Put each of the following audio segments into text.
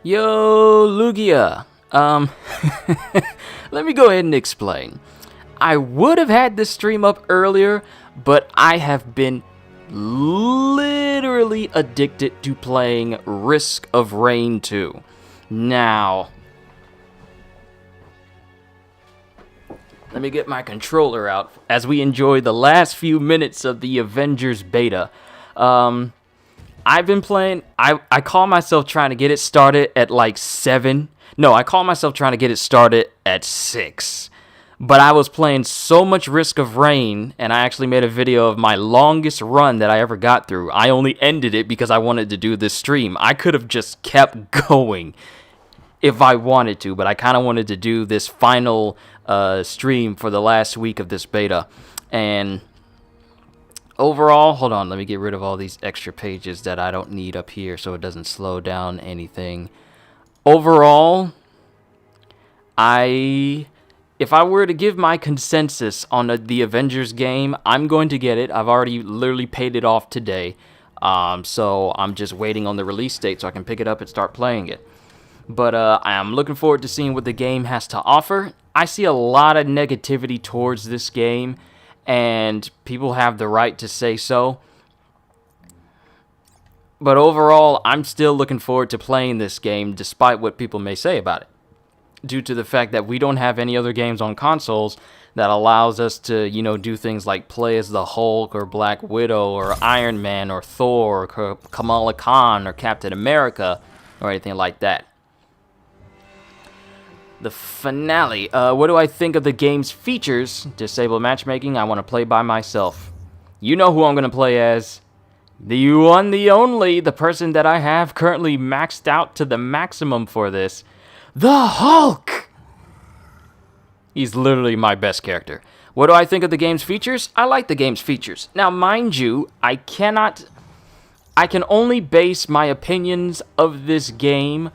Yo, Lugia. Let me go ahead and explain. I would have had this stream up earlier, but I have been literally addicted to playing Risk of Rain 2. Now, let me get my controller out as we enjoy the last few minutes of the Avengers beta. I've been playing, I call myself trying to get it started at like 7. No, I call myself trying to get it started at 6. But I was playing so much Risk of Rain, and I actually made a video of my longest run that I ever got through. I only ended it because I wanted to do this stream. I could have just kept going if I wanted to, but I kind of wanted to do this final stream for the last week of this beta. And overall, hold on, let me get rid of all these extra pages that I don't need up here so it doesn't slow down anything. Overall, if I were to give my consensus on the Avengers game, I'm going to get it. I've already literally paid it off today. So I'm just waiting on the release date so I can pick it up and start playing it. But I'm looking forward to seeing what the game has to offer. I see a lot of negativity towards this game, and people have the right to say so. But overall, I'm still looking forward to playing this game despite what people may say about it, due to the fact that we don't have any other games on consoles that allows us to, do things like play as the Hulk or Black Widow or Iron Man or Thor or Kamala Khan or Captain America or anything like that. The finale. What do I think of the game's features? Disable matchmaking. I want to play by myself. You know who I'm going to play as. The one, the only, the person that I have currently maxed out to the maximum for this. The Hulk! He's literally my best character. What do I think of the game's features? I like the game's features. Now, mind you, I can only base my opinions of this game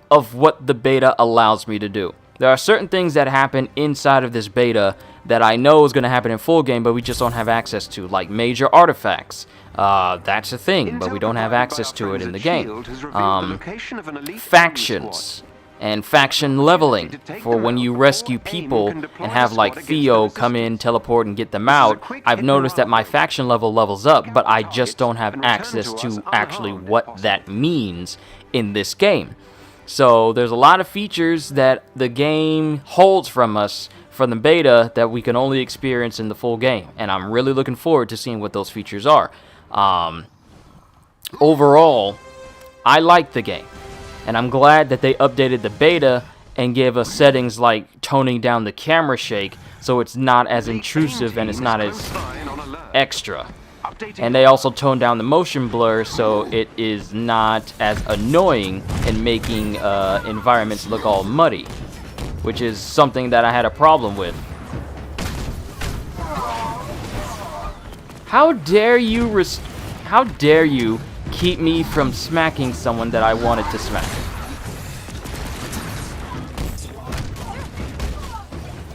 of what the beta allows me to do. There are certain things that happen inside of this beta that I know is going to happen in full game, but we just don't have access to, like major artifacts. That's a thing, but we don't have access to it in the game. Factions and faction leveling for when you rescue people and have like Theo come in, teleport, and get them out. I've noticed that my faction levels up, but I just don't have access to actually what that means in this game. So there's a lot of features that the game holds from us from the beta that we can only experience in the full game, and I'm really looking forward to seeing what those features are. Overall, I like the game, and I'm glad that they updated the beta and gave us settings like toning down the camera shake so it's not as intrusive and it's not as extra. And they also toned down the motion blur so it is not as annoying in making environments look all muddy, which is something that I had a problem with. How dare you keep me from smacking someone that I wanted to smack?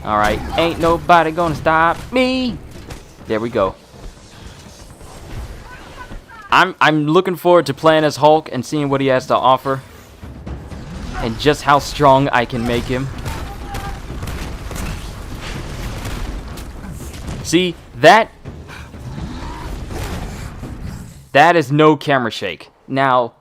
Alright, ain't nobody gonna stop me. There we go. I'm looking forward to playing as Hulk and seeing what he has to offer and just how strong I can make him. See, that is no camera shake. Now,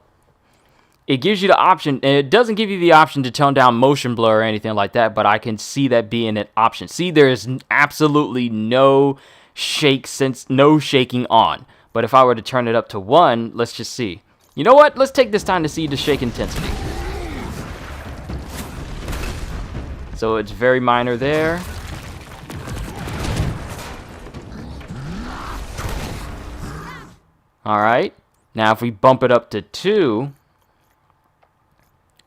it gives you the option, and it doesn't give you the option to tone down motion blur or anything like that, but I can see that being an option. See, there is absolutely no shaking on. But if I were to turn it up to 1, let's just see. You know what? Let's take this time to see the shake intensity. So it's very minor there. Alright. Now if we bump it up to 2.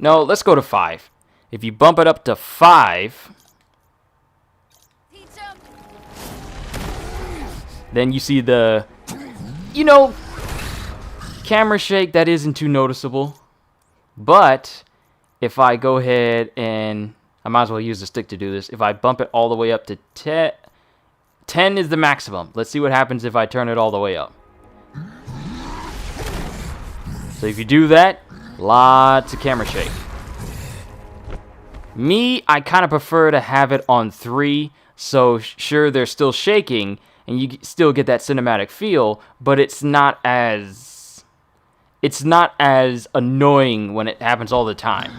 No, let's go to 5. If you bump it up to 5, then you see the, camera shake that isn't too noticeable. But if I go ahead and I might as well use the stick to do this. If I bump it all the way up to 10, 10 is the maximum. Let's see what happens if I turn it all the way up. So if you do that, Lots of camera shake. Me, I kind of prefer to have it on 3, so sure, they're still shaking, and you still get that cinematic feel, but it's not as annoying when it happens all the time.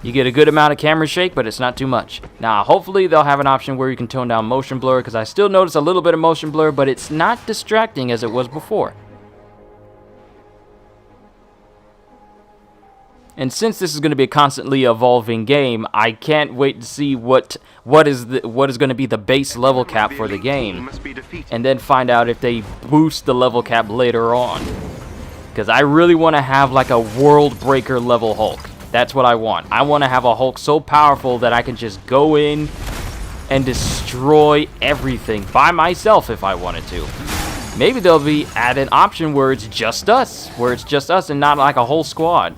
You get a good amount of camera shake, but it's not too much. Now, hopefully they'll have an option where you can tone down motion blur, because I still notice a little bit of motion blur, but it's not distracting as it was before. And since this is going to be a constantly evolving game, I can't wait to see what is going to be the base level cap for the game, and then find out if they boost the level cap later on. Because I really want to have like a world breaker level Hulk. That's what I want. I want to have a Hulk so powerful that I can just go in and destroy everything by myself if I wanted to. Maybe they'll be add an option where it's just us, and not like a whole squad.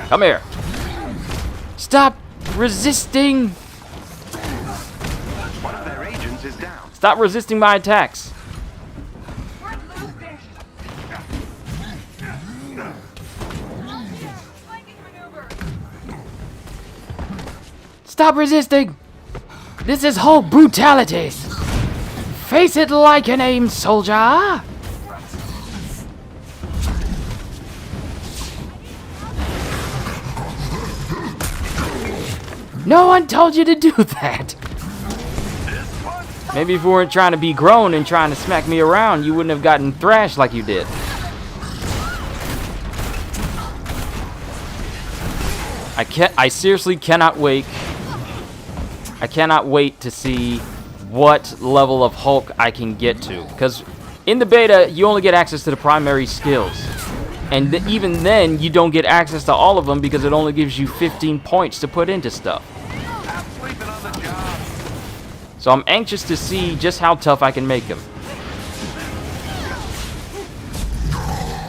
Come here. Stop resisting. One of their agents is down. Stop resisting my attacks. Stop resisting. This is Hulk brutality. Face it like an aim, soldier. No one told you to do that. Maybe if you weren't trying to be grown and trying to smack me around, you wouldn't have gotten thrashed like you did. I seriously cannot wait. I cannot wait to see what level of Hulk I can get to. Because in the beta, you only get access to the primary skills. And even then, you don't get access to all of them because it only gives you 15 points to put into stuff. So I'm anxious to see just how tough I can make him.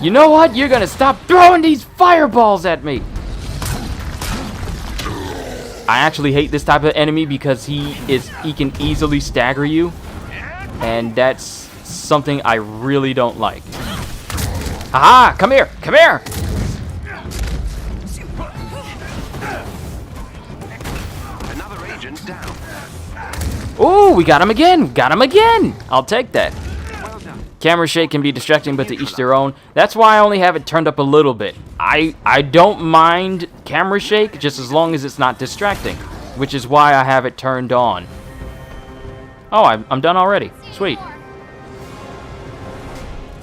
You know what? You're gonna stop throwing these fireballs at me! I actually hate this type of enemy because he can easily stagger you. And that's something I really don't like. Aha! Come here! Come here! Another agent down. Ooh, we got him again! Got him again! I'll take that. Well done. Camera shake can be distracting, but to each their own. That's why I only have it turned up a little bit. I don't mind camera shake, just as long as it's not distracting, which is why I have it turned on. Oh, I'm done already. Sweet.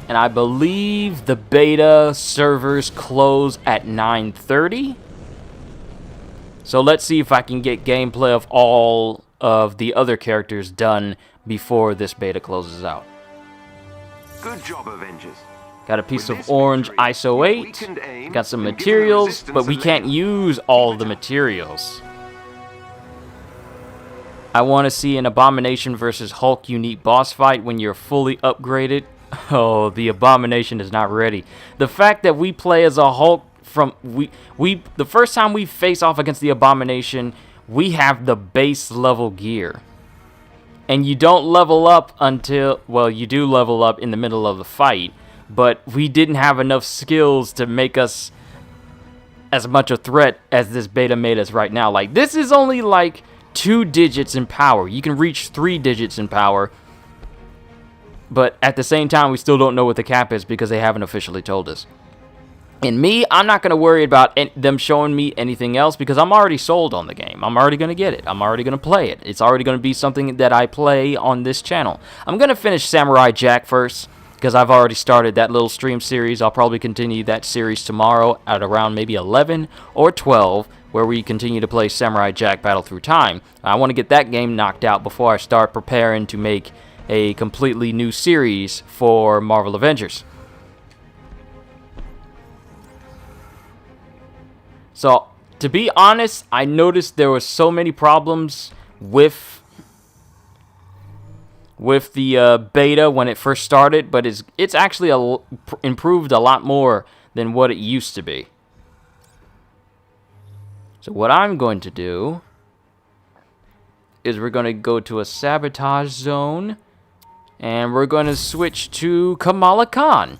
And I believe the beta servers close at 9:30. So let's see if I can get gameplay of all of the other characters done before this beta closes out. Good job, Avengers. Got a piece of orange ISO 8. Got some materials, but we can't use all the materials. I want to see an Abomination versus Hulk unique boss fight when you're fully upgraded. Oh, the Abomination is not ready. The fact that we play as a Hulk the first time we face off against the Abomination, we have the base level gear. And you don't level up until, well, you do level up in the middle of the fight, but we didn't have enough skills to make us as much a threat as this beta made us right now. Like, this is only like 2 digits in power. You can reach 3 digits in power, but at the same time, we still don't know what the cap is because they haven't officially told us. And me, I'm not going to worry about them showing me anything else because I'm already sold on the game. I'm already going to get it. I'm already going to play it. It's already going to be something that I play on this channel. I'm going to finish Samurai Jack first because I've already started that little stream series. I'll probably continue that series tomorrow at around maybe 11 or 12 where we continue to play Samurai Jack Battle Through Time. I want to get that game knocked out before I start preparing to make a completely new series for Marvel Avengers. So, to be honest, I noticed there were so many problems with the beta when it first started, but it's actually improved a lot more than what it used to be. So what I'm going to do is we're going to go to a sabotage zone. And we're going to switch to Kamala Khan.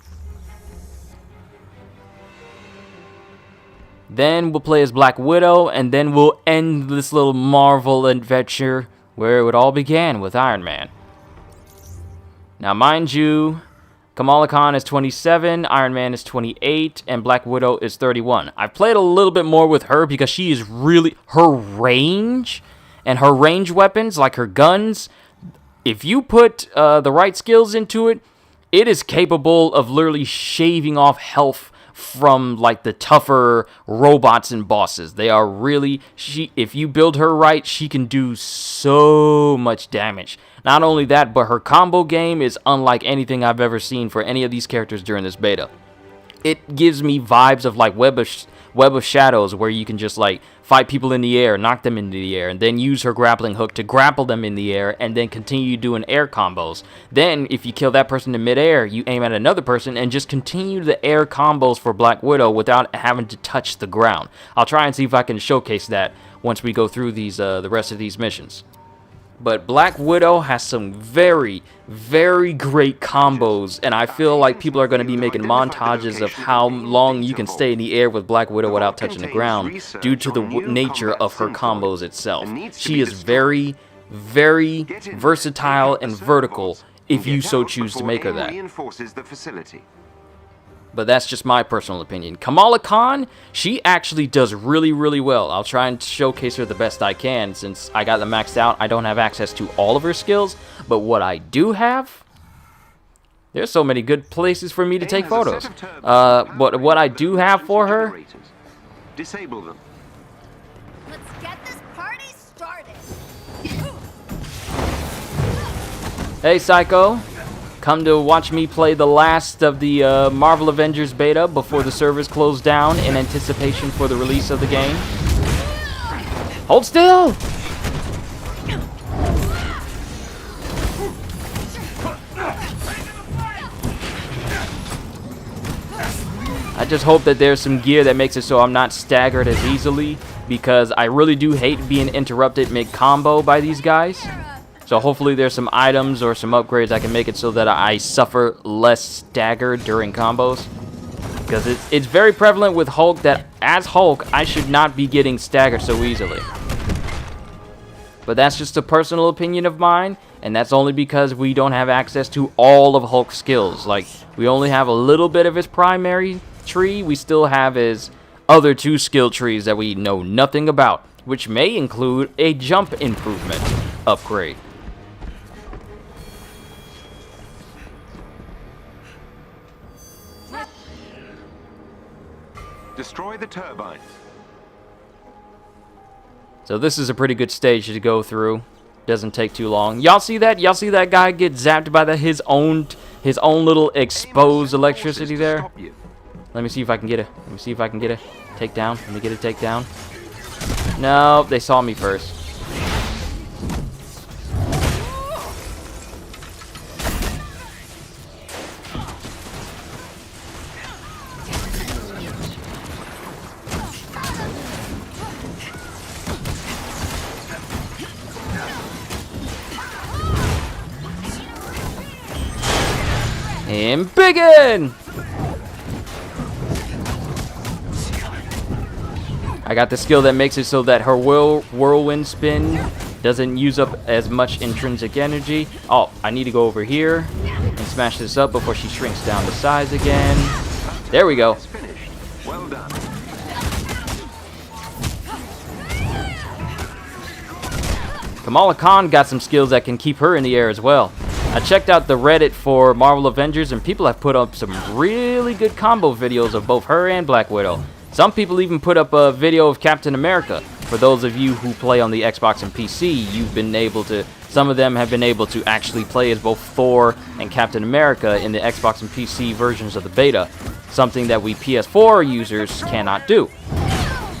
Then we'll play as Black Widow, and then we'll end this little Marvel adventure where it all began with Iron Man. Now, mind you, Kamala Khan is 27, Iron Man is 28, and Black Widow is 31. I've played a little bit more with her because she is really... Her range and her range weapons, like her guns, if you put the right skills into it, it is capable of literally shaving off health from like the tougher robots and bosses. They are really... If you build her right, she can do so much damage. Not only that, but her combo game is unlike anything I've ever seen for any of these characters during this beta. It gives me vibes of like Web of Shadows, where you can just like fight people in the air, knock them into the air, and then use her grappling hook to grapple them in the air, and then continue doing air combos. Then, if you kill that person in midair, you aim at another person and just continue the air combos for Black Widow without having to touch the ground. I'll try and see if I can showcase that once we go through these the rest of these missions. But Black Widow has some very, very great combos, and I feel like people are going to be making montages of how long you can stay in the air with Black Widow without touching the ground due to the nature of her combos itself. She is very, very versatile and vertical if you so choose to make her that. But that's just my personal opinion. Kamala Khan, she actually does really, really well. I'll try and showcase her the best I can. Since I got them maxed out, I don't have access to all of her skills. But what I do have, there's so many good places for me to take photos. But what I do have for her... Disable them. Let's get this party started. Hey, Psycho. Come to watch me play the last of the Marvel Avengers beta before the servers close down in anticipation for the release of the game. Hold still! I just hope that there's some gear that makes it so I'm not staggered as easily, because I really do hate being interrupted mid-combo by these guys. So hopefully there's some items or some upgrades I can make it so that I suffer less staggered during combos. Because it's very prevalent with Hulk that as Hulk, I should not be getting staggered so easily. But that's just a personal opinion of mine, and that's only because we don't have access to all of Hulk's skills. Like, we only have a little bit of his primary tree. We still have his other two skill trees that we know nothing about, which may include a jump improvement upgrade. Destroy the turbine. So this is a pretty good stage to go through. Doesn't take too long. Y'all see that? Y'all see that guy get zapped by his own little exposed electricity there? Let me see if I can get it. Let me see if I can get a takedown. Let me get a takedown. No, they saw me first. And begin! I got the skill that makes it so that her whirlwind spin doesn't use up as much intrinsic energy. Oh, I need to go over here and smash this up before she shrinks down to size again. There we go. Well done. Kamala Khan got some skills that can keep her in the air as well. I checked out the Reddit for Marvel Avengers, and people have put up some really good combo videos of both her and Black Widow. Some people even put up a video of Captain America. For those of you who play on the Xbox and PC, some of them have been able to actually play as both Thor and Captain America in the Xbox and PC versions of the beta, something that we PS4 users cannot do.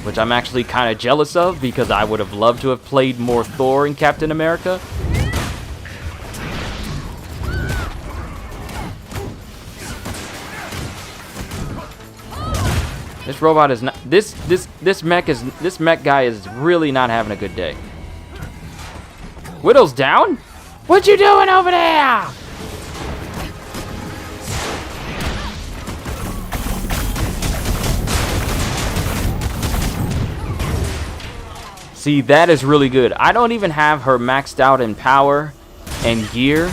Which I'm actually kind of jealous of, because I would have loved to have played more Thor and Captain America. This robot is not... This mech guy is really not having a good day. Widow's down? What you doing over there? See, that is really good. I don't even have her maxed out in power and gear,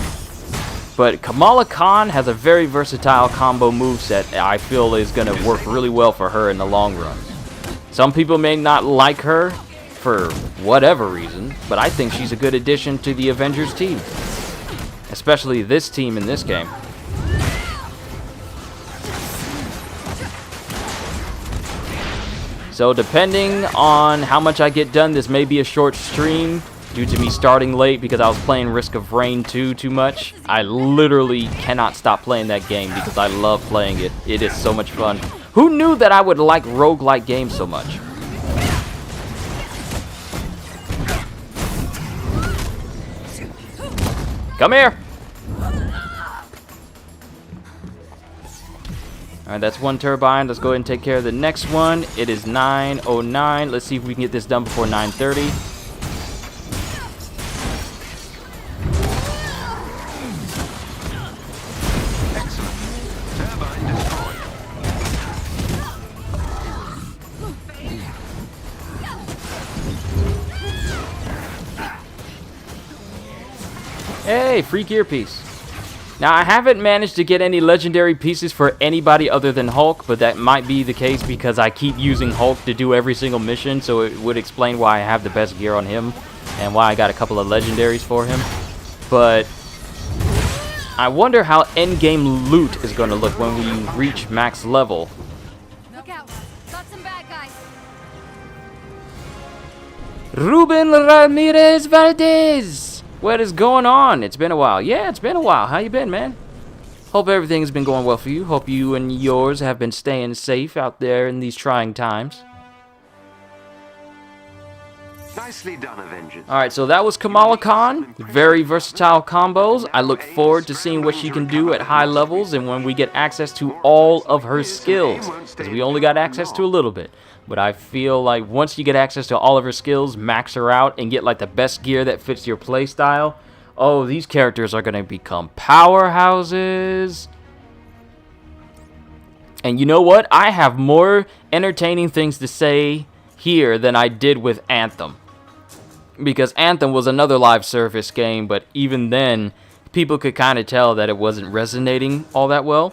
but Kamala Khan has a very versatile combo moveset that I feel is going to work really well for her in the long run. Some people may not like her for whatever reason, but I think she's a good addition to the Avengers team, especially this team in this game. So depending on how much I get done, this may be a short stream due to me starting late because I was playing Risk of Rain 2 too much. I literally cannot stop playing that game because I love playing it. It is so much fun. Who knew that I would like roguelike games so much? Come here! Alright, that's one turbine. Let's go ahead and take care of the next one. It is 9:09. Let's see if we can get this done before 9:30. Excellent. Turbine destroyed. Hey, free gear piece. Now, I haven't managed to get any legendary pieces for anybody other than Hulk, but that might be the case because I keep using Hulk to do every single mission, so it would explain why I have the best gear on him and why I got a couple of legendaries for him. But I wonder how endgame loot is going to look when we reach max level. Look out. Got some bad guys. Ruben Ramirez Valdez! What is going on? It's been a while. Yeah, it's been a while. How you been, man? Hope everything's been going well for you. Hope you and yours have been staying safe out there in these trying times. Nicely done, Avengers. Alright, so that was Kamala Khan. Very versatile combos. I look forward to seeing what she can do at high levels and when we get access to all of her skills. Because we only got access to a little bit. But I feel like once you get access to all of her skills, max her out, and get like the best gear that fits your playstyle, oh, these characters are going to become powerhouses. And you know what? I have more entertaining things to say here than I did with Anthem. Because Anthem was another live service game, but even then, people could kind of tell that it wasn't resonating all that well.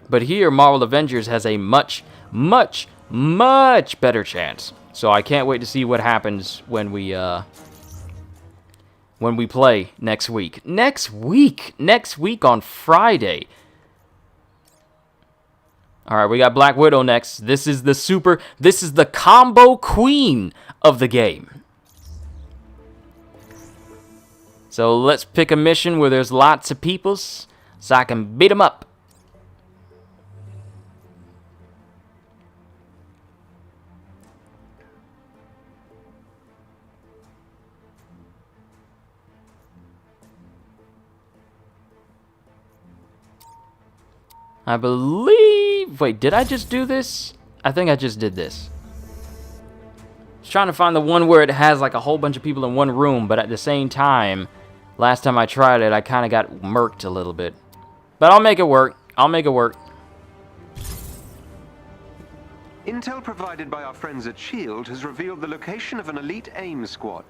But here, Marvel Avengers has a much better chance. So I can't wait to see what happens when we play next week. Next week on Friday. All right, we got Black Widow next. This is the combo queen of the game. So let's pick a mission where there's lots of peoples so I can beat them up. I believe... Wait, did I just do this? I think I just did this. I was trying to find the one where it has like a whole bunch of people in one room, but at the same time, last time I tried it, I kind of got murked a little bit. But I'll make it work. I'll make it work. Intel provided by our friends at S.H.I.E.L.D. has revealed the location of an elite AIM squad.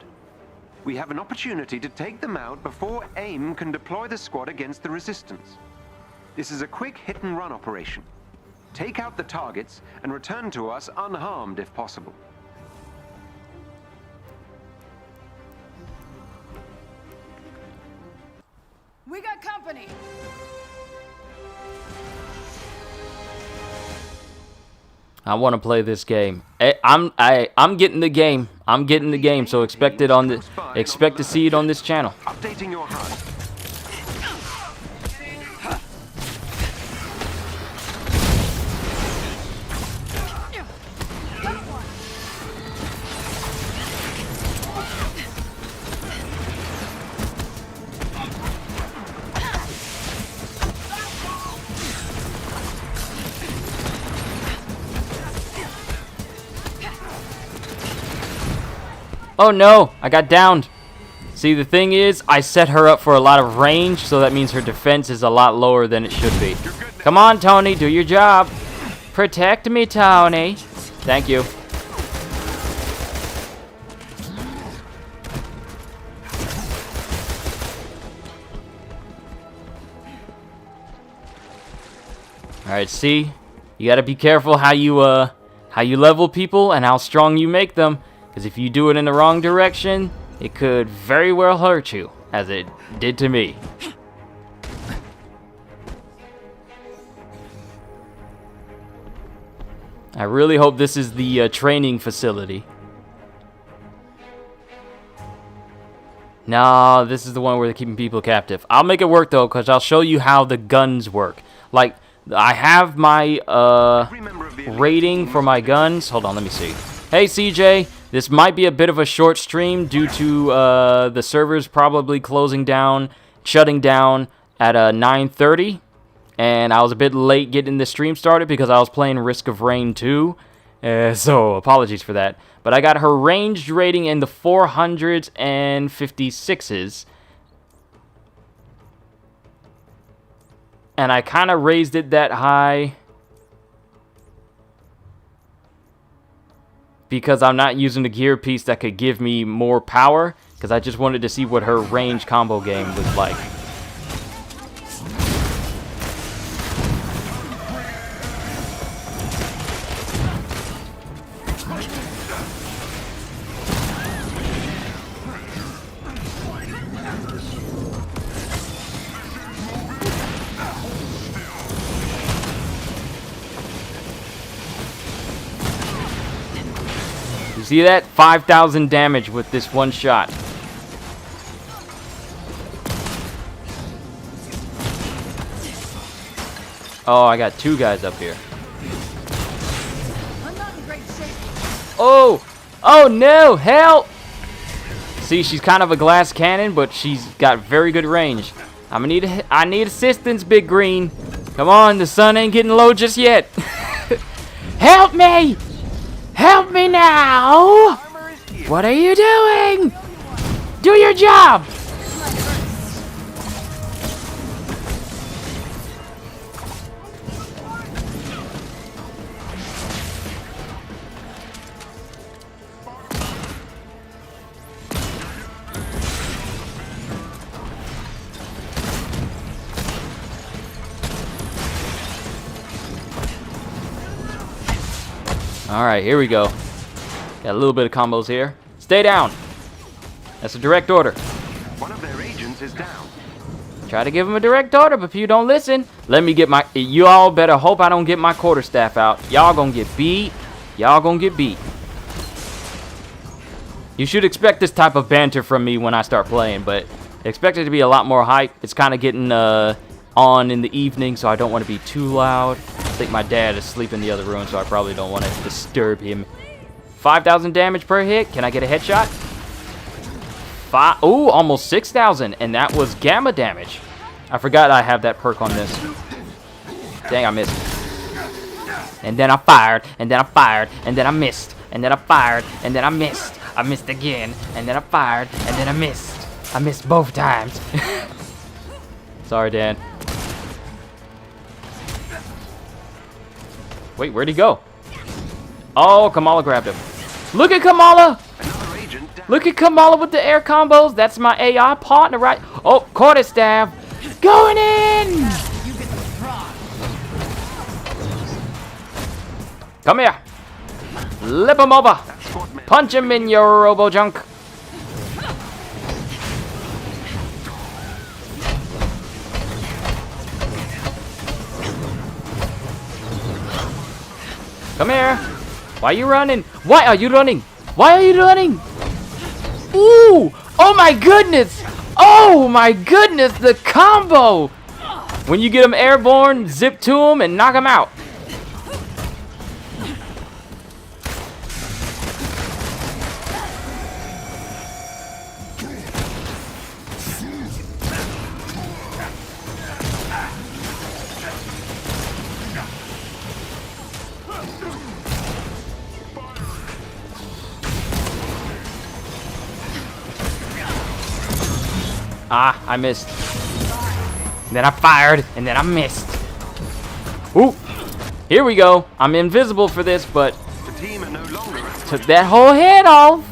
We have an opportunity to take them out before AIM can deploy the squad against the resistance. This is a quick hit-and-run operation. Take out the targets and return to us unharmed if possible. We got company. I want to play this game. I'm getting the game. I'm getting the game. So expect to see it on this channel. Updating your HUD. Oh no, I got downed. See, the thing is, I set her up for a lot of range, so that means her defense is a lot lower than it should be. Come on, Tony, do your job. Protect me, Tony. Thank you. Alright, see? You gotta be careful how you level people and how strong you make them. Because if you do it in the wrong direction, it could very well hurt you, as it did to me. I really hope this is the training facility. No, this is the one where they're keeping people captive. I'll make it work, though, because I'll show you how the guns work. Like, I have my rating for my guns. Hold on, let me see. Hey, CJ. This might be a bit of a short stream due to the servers probably closing down, shutting down at 9:30. And I was a bit late getting the stream started because I was playing Risk of Rain 2. So apologies for that. But I got her ranged rating in the 456s. And I kind of raised it that high because I'm not using the gear piece that could give me more power, because I just wanted to see what her range combo game was like. You see that? 5,000 damage with this one shot. Oh, I got two guys up here. I'm not in great shape. Oh! Oh no! Help! See, she's kind of a glass cannon, but she's got very good range. I need assistance, Big Green. Come on, the sun ain't getting low just yet. Help me! Help me now! What are you doing? Do your job! Alright, here we go. Got a little bit of combos here. Stay down. That's a direct order. One of their agents is down. Try to give him a direct order, but if you don't listen, let me get my... You all better hope I don't get my quarterstaff out. Y'all gonna get beat. Y'all gonna get beat. You should expect this type of banter from me when I start playing, but expect it to be a lot more hype. It's kind of getting on in the evening, so I don't want to be too loud. I think my dad is asleep in the other room, so I probably don't want to disturb him. 5,000 damage per hit. Can I get a headshot? Ooh, almost 6,000, and that was gamma damage. I forgot I have that perk on this. Dang, I missed. And then I fired, and then I fired, and then I missed, and then I fired, and then I missed. I missed again, and then I fired, and then I missed. I missed both times. Sorry, Dan. Wait, where'd he go? Oh, Kamala grabbed him. Look at Kamala! Look at Kamala with the air combos. That's my AI partner, right? Oh, quarterstaff. Going in! Come here. Lip him over. Punch him in your robo-junk. Come here. Why are you running? Why are you running? Why are you running? Ooh! Oh my goodness! Oh my goodness! The combo! When you get him airborne, zip to him and knock him out. Ah, I missed. And then I fired, and then I missed. Ooh. Here we go. I'm invisible for this, but The team are no longer at took that whole head off.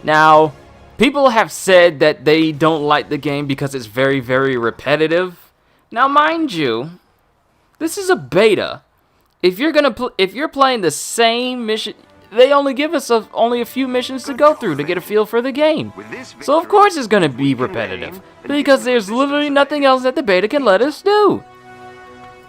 Now, people have said that they don't like the game because it's very, very repetitive. Now, mind you, this is a beta. If you're playing the same mission, they only give us only a few missions to go through to get a feel for the game. So of course it's going to be repetitive because there's literally nothing else that the beta can let us do.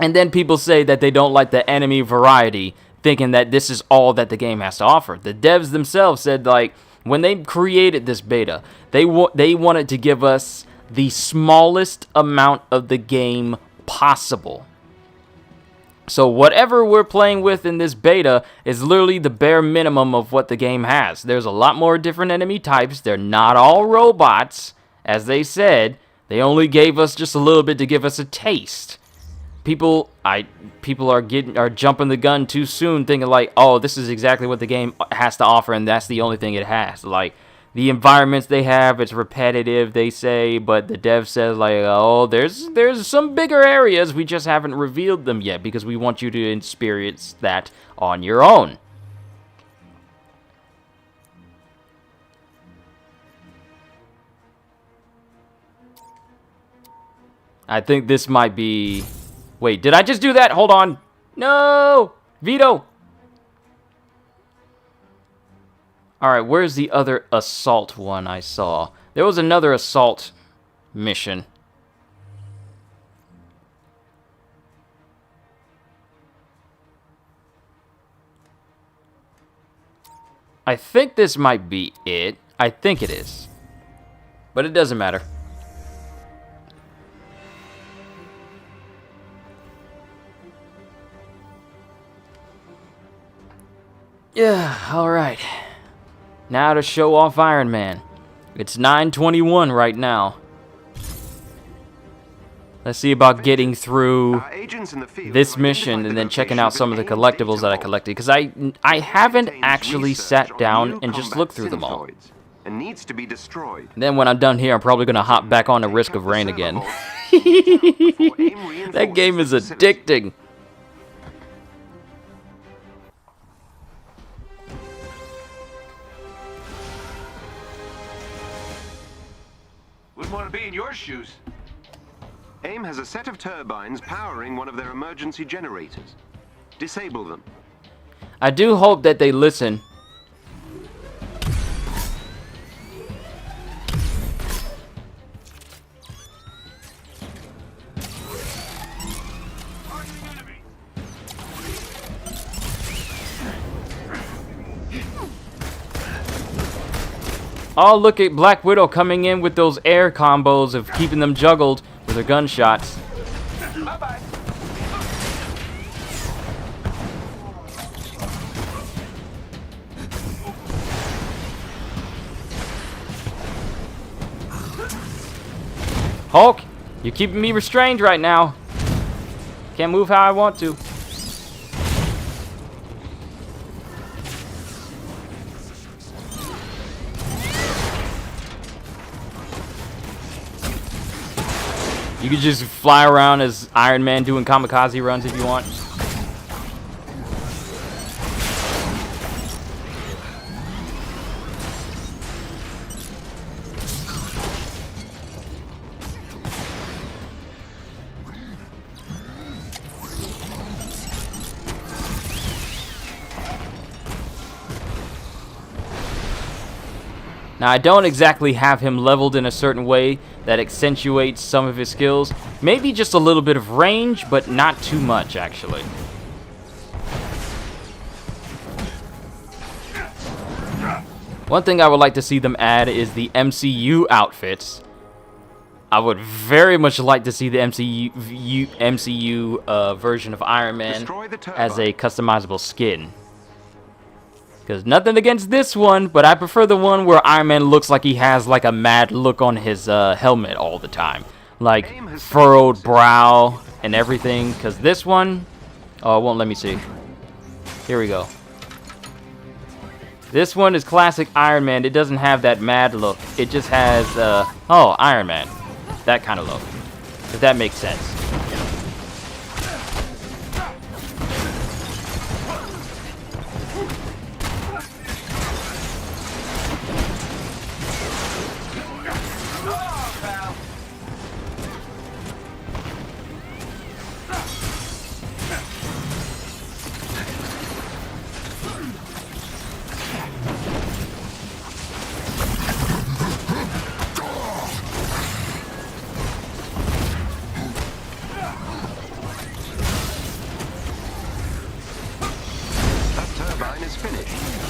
And then people say that they don't like the enemy variety, thinking that this is all that the game has to offer. The devs themselves said, like, when they created this beta, they wanted to give us the smallest amount of the game possible. So whatever we're playing with in this beta is literally the bare minimum of what the game has. There's a lot more different enemy types. They're not all robots, as they said. They only gave us just a little bit to give us a taste. People are jumping the gun too soon, thinking like, oh, this is exactly what the game has to offer, and that's the only thing it has. Like, the environments they have, it's repetitive, they say, but the dev says like, oh, there's some bigger areas, we just haven't revealed them yet because we want you to experience that on your own. I think this might be... Wait, did I just do that? Hold on. No! Veto! Alright, where's the other assault one I saw? There was another assault mission. I think this might be it. I think it is. But it doesn't matter. Yeah, alright. Now to show off Iron Man. It's 9:21 right now. Let's see about getting through this mission and then checking out some of the collectibles that I collected. Because I haven't actually sat down and just looked through them all. And needs to be destroyed. And then when I'm done here, I'm probably going to hop back on the Risk of Rain again. That game is addicting. Wouldn't want to be in your shoes. AIM has a set of turbines powering one of their emergency generators. Disable them. I do hope that they listen. Oh, look at Black Widow coming in with those air combos of keeping them juggled with her gunshots. Bye-bye. Hulk, you're keeping me restrained right now. Can't move how I want to. You could just fly around as Iron Man doing kamikaze runs if you want. Now, I don't exactly have him leveled in a certain way that accentuates some of his skills. Maybe just a little bit of range, but not too much, actually. One thing I would like to see them add is the MCU outfits. I would very much like to see the MCU version of Iron Man as a customizable skin. Because nothing against this one, but I prefer the one where Iron Man looks like he has like a mad look on his helmet all the time. Like furrowed brow and everything. Because this one, oh, it won't let me see. Here we go. This one is classic Iron Man. It doesn't have that mad look. It just has, oh, Iron Man. That kind of look. If that makes sense.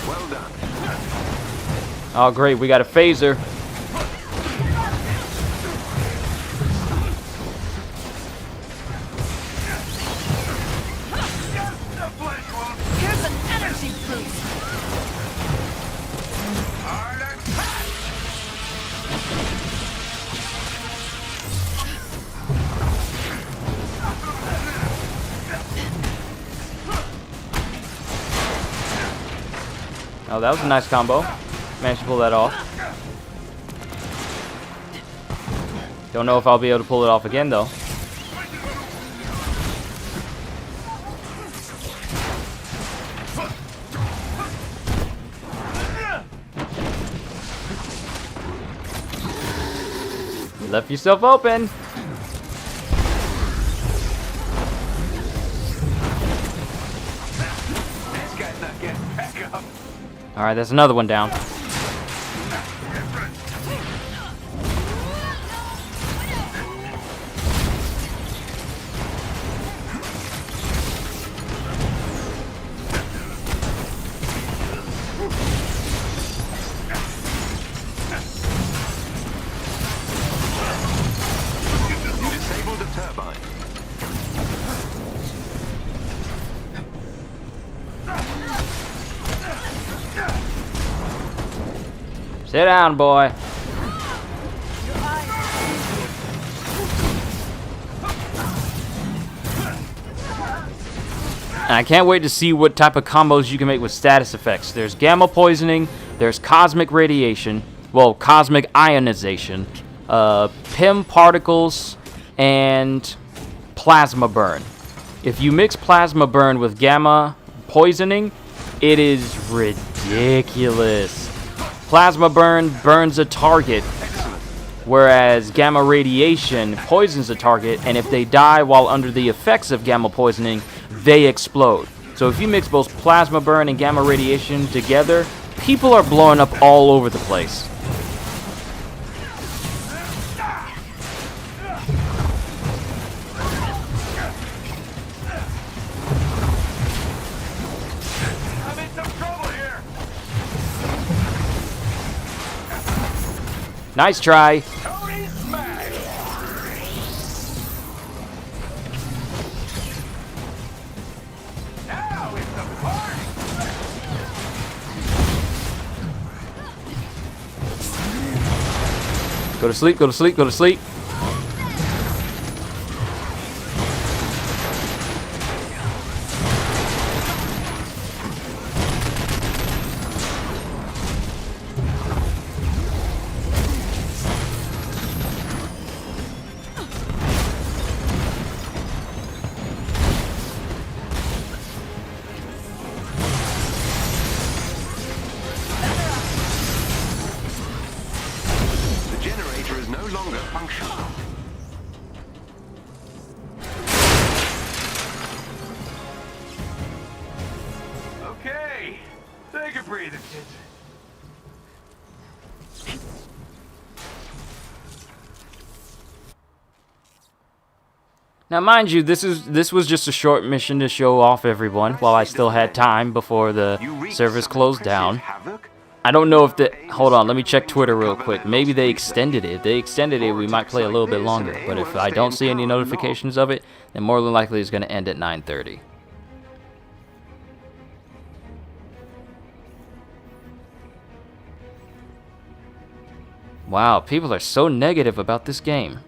Well done. Oh, great. We got a phaser. Here's an energy boost. Oh, that was a nice combo. Managed to pull that off. Don't know if I'll be able to pull it off again, though. You left yourself open. This guy's not getting back up. All right, that's another one down. You disabled the turbine. Sit down, boy. And I can't wait to see what type of combos you can make with status effects. There's gamma poisoning, there's cosmic radiation, well, cosmic ionization, PIM particles, and plasma burn. If you mix plasma burn with gamma poisoning, it is ridiculous. Plasma burn burns a target, whereas gamma radiation poisons a target, and if they die while under the effects of gamma poisoning, they explode. So if you mix both plasma burn and gamma radiation together, people are blowing up all over the place. I'm in some trouble here. Nice try. Tony smash. Now it's the party. Go to sleep, go to sleep, go to sleep. The generator is no longer functional. Okay, take a breather, kids. Now, mind you, this was just a short mission to show off everyone while I still had time before the You wreaked servers some closed impressive down. havoc. I don't know if the... Hold on, let me check Twitter real quick. Maybe they extended it. If they extended it, we might play a little bit longer. But if I don't see any notifications of it, then more than likely it's going to end at 9:30. Wow, people are so negative about this game.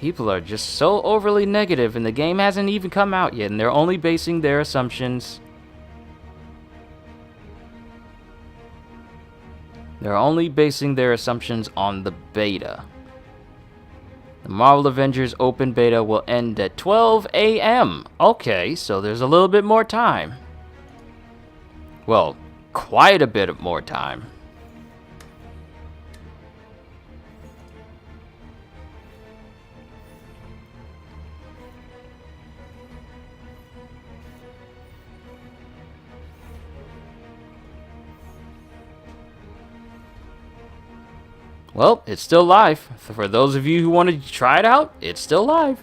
People are just so overly negative, and the game hasn't even come out yet, and they're only basing their assumptions. They're only basing their assumptions on the beta. The Marvel Avengers open beta will end at 12 a.m. Okay, so there's a little bit more time. Well, quite a bit more time. Well, it's still live. For those of you who want to try it out, it's still live.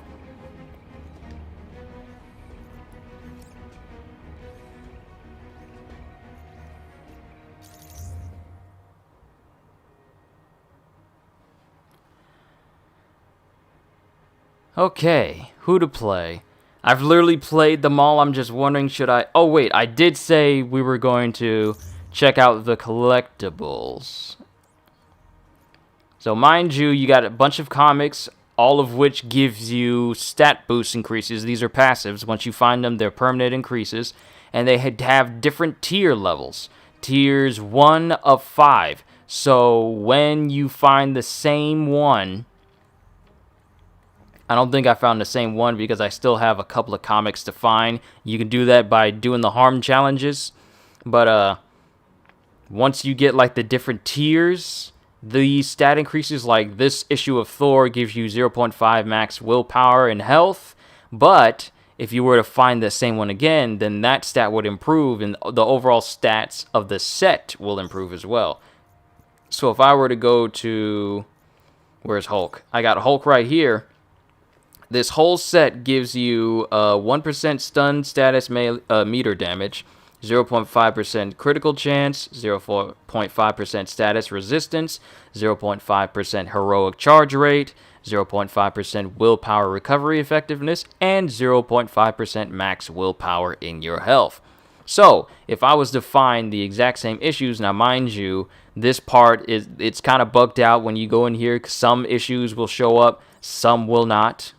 Okay, who to play? I've literally played them all. I'm just wondering, should I... Oh, wait, I did say we were going to check out the collectibles. So mind you, you got a bunch of comics, all of which gives you stat boost increases. These are passives. Once you find them, they're permanent increases. And they have different tier levels. Tiers 1 of 5. So when you find the same one... I don't think I found the same one because I still have a couple of comics to find. You can do that by doing the harm challenges. But once you get like the different tiers... The stat increases, like this issue of Thor gives you 0.5 max willpower and health, but if you were to find the same one again, then that stat would improve, and the overall stats of the set will improve as well. So if I were to go to... Where's Hulk? I got Hulk right here. This whole set gives you 1% stun status meter damage, 0.5% critical chance, 0.5% status resistance, 0.5% heroic charge rate, 0.5% willpower recovery effectiveness, and 0.5% max willpower in your health. So, if I was to find the exact same issues, now mind you, this part it's kind of bugged out when you go in here. Some issues will show up, some will not.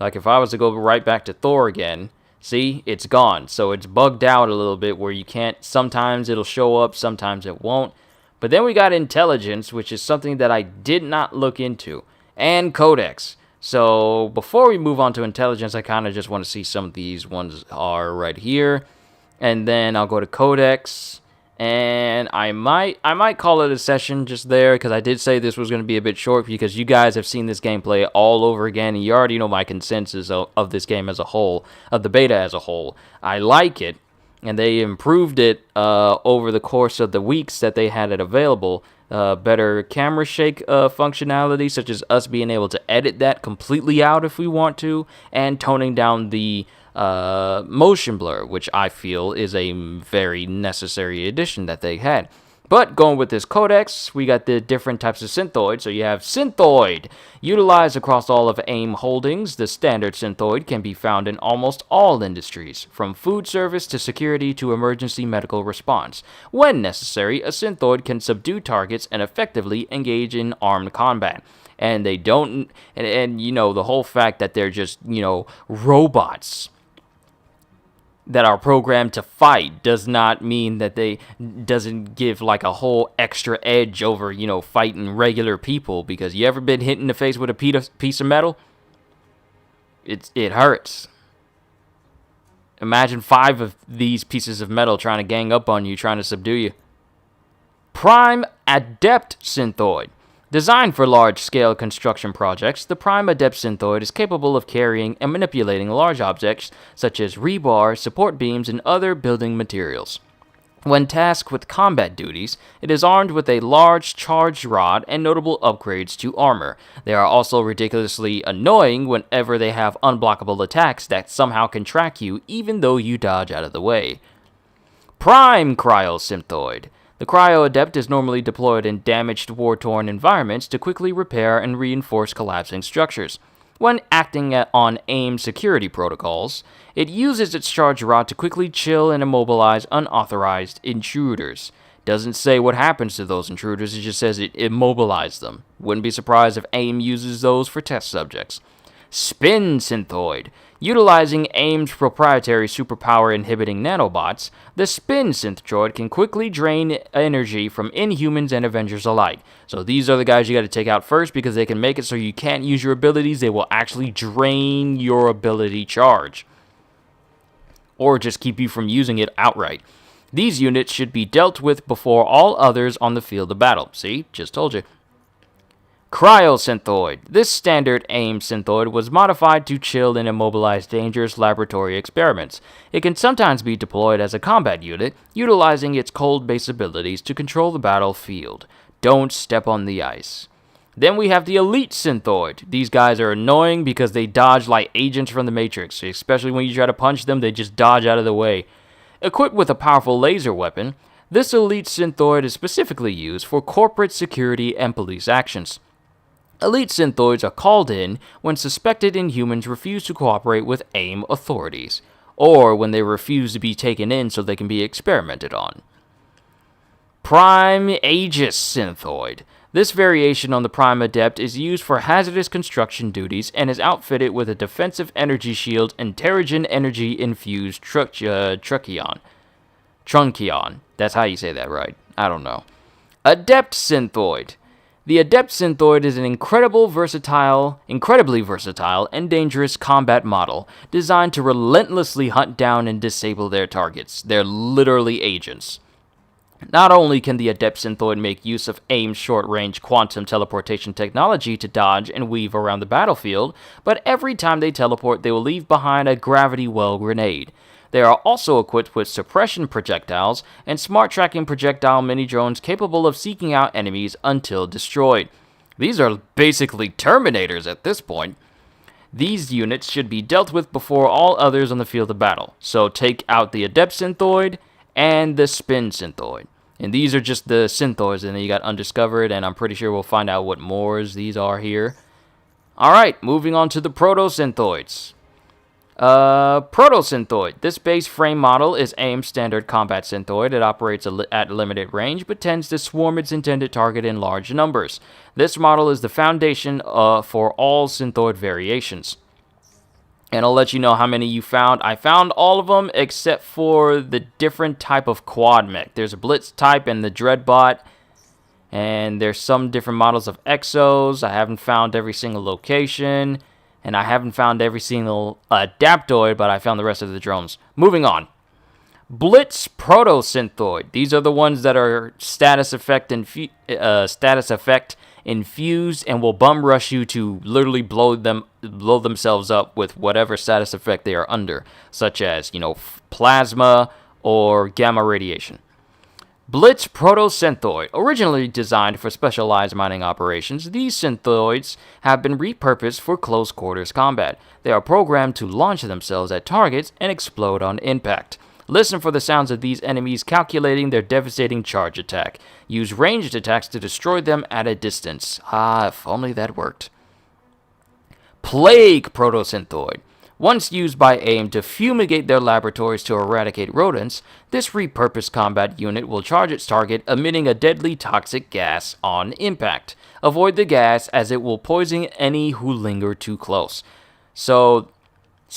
Like if I was to go right back to Thor again, see, it's gone. So it's bugged out a little bit where you can't, sometimes it'll show up, sometimes it won't. But then we got intelligence, which is something that I did not look into, and codex. So before we move on to intelligence, I kind of just want to see some of these ones are right here. And then I'll go to codex. And I might call it a session just there, because I did say this was going to be a bit short, because you guys have seen this gameplay all over again, and you already know my consensus of this game as a whole, of the beta as a whole. I like it, and they improved it over the course of the weeks that they had it available. Better camera shake functionality, such as us being able to edit that completely out if we want to, and toning down the motion blur, which I feel is a very necessary addition that they had. But going with this codex, we got the different types of synthoid. So you have synthoid, utilized across all of AIM holdings. The standard synthoid can be found in almost all industries, from food service to security to emergency medical response. When necessary, a synthoid can subdue targets and effectively engage in armed combat. And they don't, and you know, the whole fact that they're just, you know, robots that are programmed to fight does not mean that doesn't give like a whole extra edge over, you know, fighting regular people. Because you ever been hit in the face with a piece of metal? It hurts. Imagine 5 of these pieces of metal trying to gang up on you, trying to subdue you. Prime Adept Synthoid. Designed for large-scale construction projects, the Prime Adept Synthoid is capable of carrying and manipulating large objects such as rebar, support beams, and other building materials. When tasked with combat duties, it is armed with a large charged rod and notable upgrades to armor. They are also ridiculously annoying whenever they have unblockable attacks that somehow can track you even though you dodge out of the way. Prime Cryo Synthoid. The Cryo Adept is normally deployed in damaged, war-torn environments to quickly repair and reinforce collapsing structures. When acting on AIM security protocols, it uses its charge rod to quickly chill and immobilize unauthorized intruders. Doesn't say what happens to those intruders, it just says it immobilized them. Wouldn't be surprised if AIM uses those for test subjects. Spin Synthoid. Utilizing AIM's proprietary superpower inhibiting nanobots, the Spin Synth droid can quickly drain energy from Inhumans and Avengers alike. So these are the guys you got to take out first because they can make it so you can't use your abilities. They will actually drain your ability charge, or just keep you from using it outright. These units should be dealt with before all others on the field of battle. See? Just told you. Cryosynthoid. This standard AIM synthoid was modified to chill and immobilize dangerous laboratory experiments. It can sometimes be deployed as a combat unit, utilizing its cold-based abilities to control the battlefield. Don't step on the ice. Then we have the Elite Synthoid. These guys are annoying because they dodge like agents from the Matrix. Especially when you try to punch them, they just dodge out of the way. Equipped with a powerful laser weapon, this Elite Synthoid is specifically used for corporate security and police actions. Elite Synthoids are called in when suspected Inhumans refuse to cooperate with AIM authorities, or when they refuse to be taken in so they can be experimented on. Prime Aegis Synthoid. This variation on the Prime Adept is used for hazardous construction duties and is outfitted with a defensive energy shield and Terrigen energy-infused Truncheon. That's how you say that, right? I don't know. Adept Synthoid. The Adept Synthoid is an incredibly versatile and dangerous combat model designed to relentlessly hunt down and disable their targets. They're literally agents. Not only can the Adept Synthoid make use of AIM's short-range quantum teleportation technology to dodge and weave around the battlefield, but every time they teleport, they will leave behind a gravity well grenade. They are also equipped with suppression projectiles and smart tracking projectile mini-drones capable of seeking out enemies until destroyed. These are basically Terminators at this point. These units should be dealt with before all others on the field of battle. So take out the Adept Synthoid and the Spin Synthoid. And these are just the Synthoids, and then you got Undiscovered, and I'm pretty sure we'll find out what mores these are here. Alright, moving on to the Proto-Synthoids. Proto-Synthoid. This base frame model is AIM's standard combat synthoid. It operates at limited range, but tends to swarm its intended target in large numbers. This model is the foundation for all synthoid variations. And I'll let you know how many you found. I found all of them except for the different type of quad mech. There's a Blitz type and the Dreadbot. And there's some different models of Exos. I haven't found every single location. And I haven't found every single Adaptoid, but I found the rest of the drones. Moving on. Blitz Proto-Synthoid. These are the ones that are status effect infused and will bum rush you to literally blow themselves up with whatever status effect they are under, such as, plasma or gamma radiation. Blitz Proto-Synthoid. Originally designed for specialized mining operations, these synthoids have been repurposed for close quarters combat. They are programmed to launch themselves at targets and explode on impact. Listen for the sounds of these enemies calculating their devastating charge attack. Use ranged attacks to destroy them at a distance. If only that worked. Plague Proto-Synthoid. Once used by AIM to fumigate their laboratories to eradicate rodents, this repurposed combat unit will charge its target, emitting a deadly toxic gas on impact. Avoid the gas, as it will poison any who linger too close. So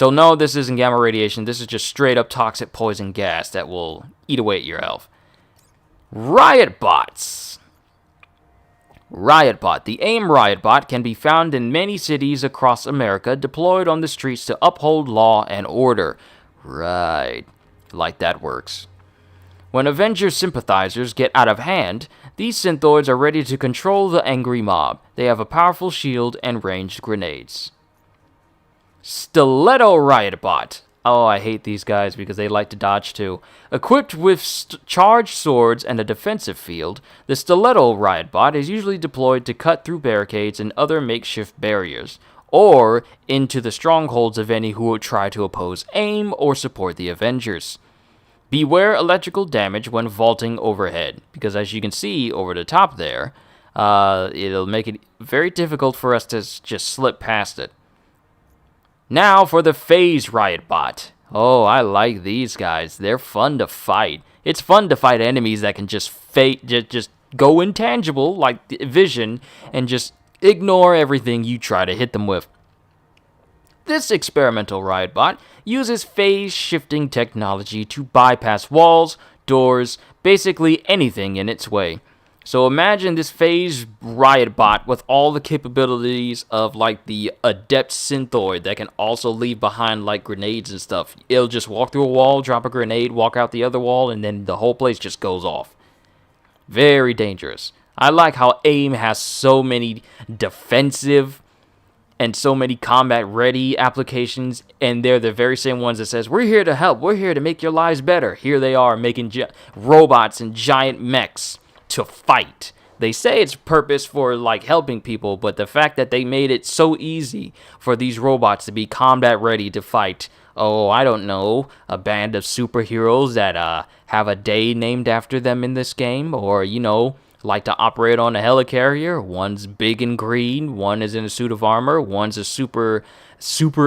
no, this isn't gamma radiation. This is just straight up toxic poison gas that will eat away at your health. Riot Bots. Riotbot. The AIM Riotbot can be found in many cities across America, deployed on the streets to uphold law and order. Right. Like that works. When Avengers sympathizers get out of hand, these synthoids are ready to control the angry mob. They have a powerful shield and ranged grenades. Stiletto Riotbot. Oh, I hate these guys because they like to dodge too. Equipped with charged swords and a defensive field, the Stiletto Riotbot is usually deployed to cut through barricades and other makeshift barriers, or into the strongholds of any who would try to oppose AIM or support the Avengers. Beware electrical damage when vaulting overhead, because as you can see over the top there, it'll make it very difficult for us to just slip past it. Now for the Phase Riotbot. Oh, I like these guys. They're fun to fight. It's fun to fight enemies that can just just go intangible, like vision, and just ignore everything you try to hit them with. This experimental riot bot uses phase-shifting technology to bypass walls, doors, basically anything in its way. So imagine this phase riot bot with all the capabilities of like the adept synthoid that can also leave behind like grenades and stuff. It'll just walk through a wall, drop a grenade, walk out the other wall, and then the whole place just goes off. Very dangerous. I like how AIM has so many defensive and so many combat ready applications, and they're the very same ones that says, we're here to help, we're here to make your lives better. Here they are making robots and giant mechs to fight. They say it's purpose for like helping people, but the fact that they made it so easy for these robots to be combat ready to fight, oh, I don't know, a band of superheroes that have a day named after them in this game, or, you know, like to operate on a helicarrier. One's big and green, one is in a suit of armor, one's a super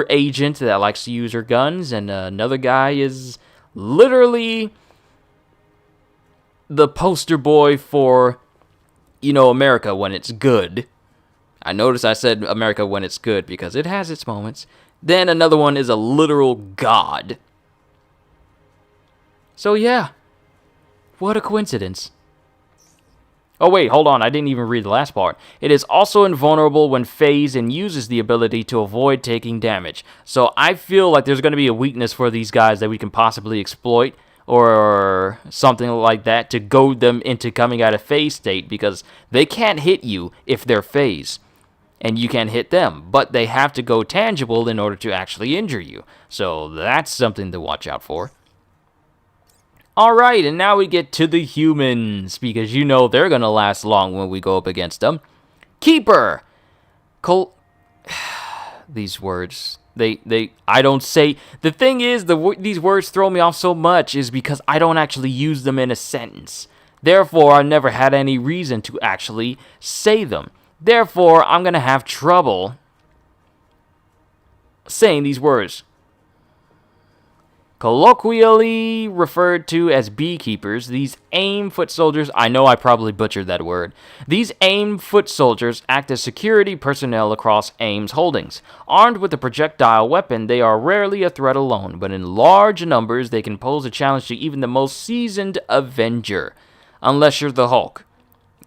agent that likes to use her guns, and another guy is literally the poster boy for, you know, America when it's good. I notice I said America when it's good because it has its moments. Then another one is a literal god. So yeah, what a coincidence. Oh wait, hold on, I didn't even read the last part. It is also invulnerable when phased and uses the ability to avoid taking damage. So I feel like there's going to be a weakness for these guys that we can possibly exploit, or something like that, to goad them into coming out of phase state, because they can't hit you if they're phased, and you can't hit them, but they have to go tangible in order to actually injure you. So that's something to watch out for. Alright, and now we get to the humans, because you know they're gonna last long when we go up against them. Keeper! These words, I don't say... The thing is, these words throw me off so much is because I don't actually use them in a sentence. Therefore, I never had any reason to actually say them. Therefore, I'm gonna have trouble saying these words. Colloquially referred to as beekeepers, these AIM foot soldiers, I know I probably butchered that word. These AIM foot soldiers act as security personnel across AIM's holdings. Armed with a projectile weapon, they are rarely a threat alone, but in large numbers they can pose a challenge to even the most seasoned Avenger. Unless you're the Hulk.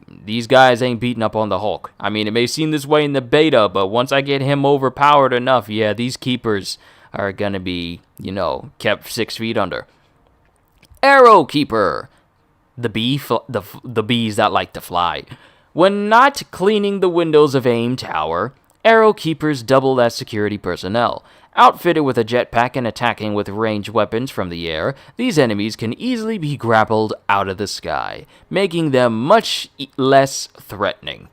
These guys ain't beating up on the Hulk. I mean, it may seem this way in the beta, but once I get him overpowered enough, yeah, these keepers are gonna be, you know, kept 6 feet under. Arrow Keeper, the bees that like to fly. When not cleaning the windows of AIM Tower, Arrow Keepers double as security personnel. Outfitted with a jetpack and attacking with ranged weapons from the air, these enemies can easily be grappled out of the sky, making them much less threatening.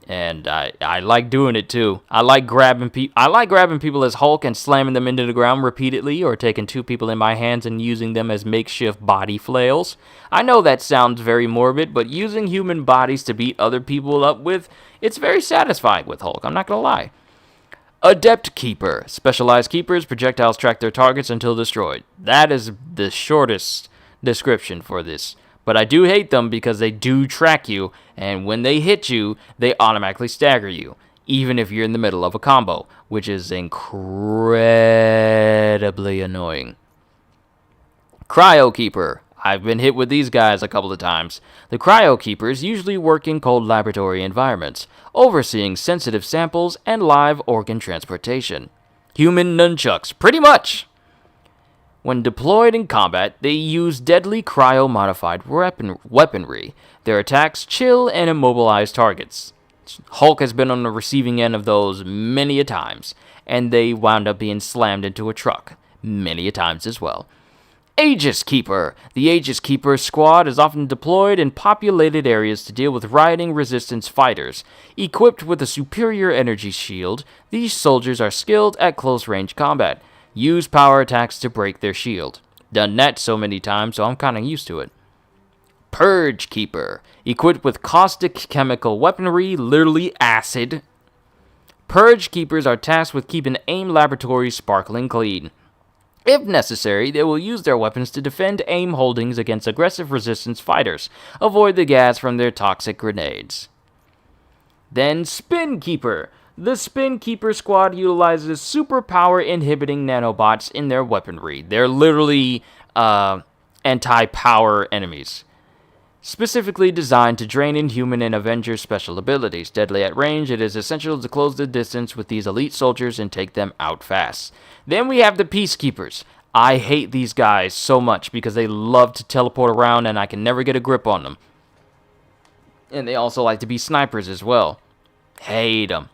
And I like doing it too. I like grabbing people as Hulk and slamming them into the ground repeatedly, or taking 2 people in my hands and using them as makeshift body flails. I know that sounds very morbid, but using human bodies to beat other people up with, it's very satisfying with Hulk, I'm not gonna lie. Adept Keeper. Specialized keepers, projectiles track their targets until destroyed. That is the shortest description for this. But I do hate them because they do track you, and when they hit you, they automatically stagger you, even if you're in the middle of a combo, which is incredibly annoying. Cryo Keeper. I've been hit with these guys a couple of times. The Cryo Keepers usually work in cold laboratory environments, overseeing sensitive samples and live organ transportation. Human nunchucks, pretty much! When deployed in combat, they use deadly cryo-modified weaponry. Their attacks chill and immobilize targets. Hulk has been on the receiving end of those many a times, and they wound up being slammed into a truck many a times as well. Aegis Keeper. The Aegis Keeper squad is often deployed in populated areas to deal with rioting resistance fighters. Equipped with a superior energy shield, these soldiers are skilled at close-range combat. Use power attacks to break their shield. Done that so many times, so I'm kinda used to it. Purge Keeper. Equipped with caustic chemical weaponry, literally acid. Purge Keepers are tasked with keeping AIM laboratories sparkling clean. If necessary, they will use their weapons to defend AIM holdings against aggressive resistance fighters. Avoid the gas from their toxic grenades. Then Spin Keeper. The Spin Keeper squad utilizes superpower inhibiting nanobots in their weaponry. They're literally anti-power enemies. Specifically designed to drain Inhuman and Avengers special abilities. Deadly at range, it is essential to close the distance with these elite soldiers and take them out fast. Then we have the Peacekeepers. I hate these guys so much because they love to teleport around and I can never get a grip on them. And they also like to be snipers as well. Hate them.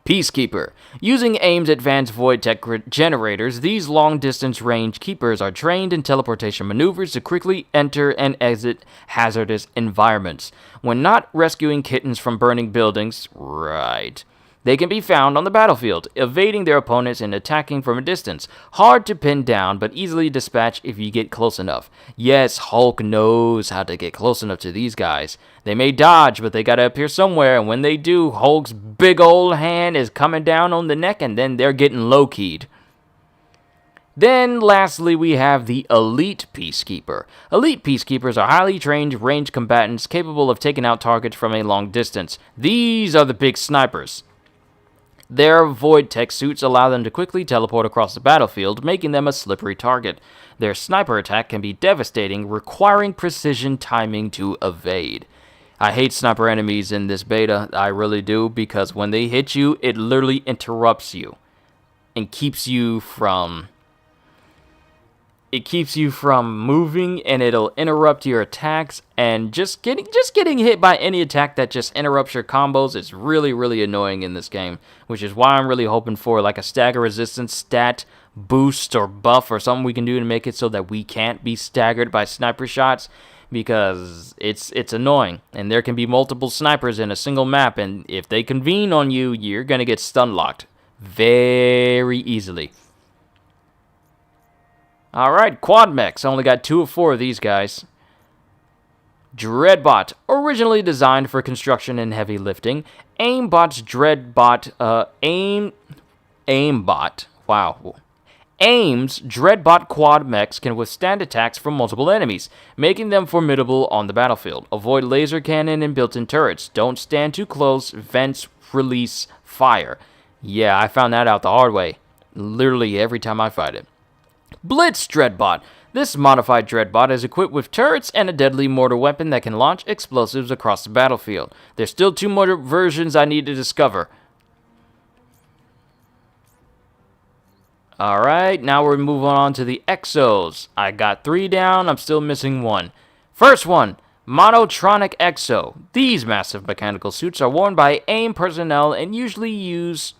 Peacekeeper. Using AIM's advanced void tech generators, these long-distance range keepers are trained in teleportation maneuvers to quickly enter and exit hazardous environments. When not rescuing kittens from burning buildings, right, they can be found on the battlefield, evading their opponents and attacking from a distance. Hard to pin down, but easily dispatched if you get close enough. Yes, Hulk knows how to get close enough to these guys. They may dodge, but they gotta appear somewhere, and when they do, Hulk's big old hand is coming down on the neck, and then they're getting low-keyed. Then, lastly, we have the Elite Peacekeeper. Elite Peacekeepers are highly trained ranged combatants capable of taking out targets from a long distance. These are the big snipers. Their void tech suits allow them to quickly teleport across the battlefield, making them a slippery target. Their sniper attack can be devastating, requiring precision timing to evade. I hate sniper enemies in this beta, I really do, because when they hit you, it literally interrupts you and keeps you from moving, and it'll interrupt your attacks, and just getting hit by any attack that just interrupts your combos is really, really annoying in this game, which is why I'm really hoping for like a stagger resistance stat boost or buff or something we can do to make it so that we can't be staggered by sniper shots, because it's annoying, and there can be multiple snipers in a single map, and if they convene on you, you're gonna get stun locked very easily. Alright, quad mechs. I only got 2 of 4 of these guys. Dreadbot. Originally designed for construction and heavy lifting, Aimbot's AIM's Dreadbot quad mechs can withstand attacks from multiple enemies, making them formidable on the battlefield. Avoid laser cannon and built-in turrets. Don't stand too close. Vents release fire. Yeah, I found that out the hard way. Literally every time I fight it. Blitz Dreadbot. This modified Dreadbot is equipped with turrets and a deadly mortar weapon that can launch explosives across the battlefield. There's still 2 more versions I need to discover. Alright, now we're moving on to the Exos. I got 3 down, I'm still missing 1. First one, Monotronic Exo. These massive mechanical suits are worn by AIM personnel and usually used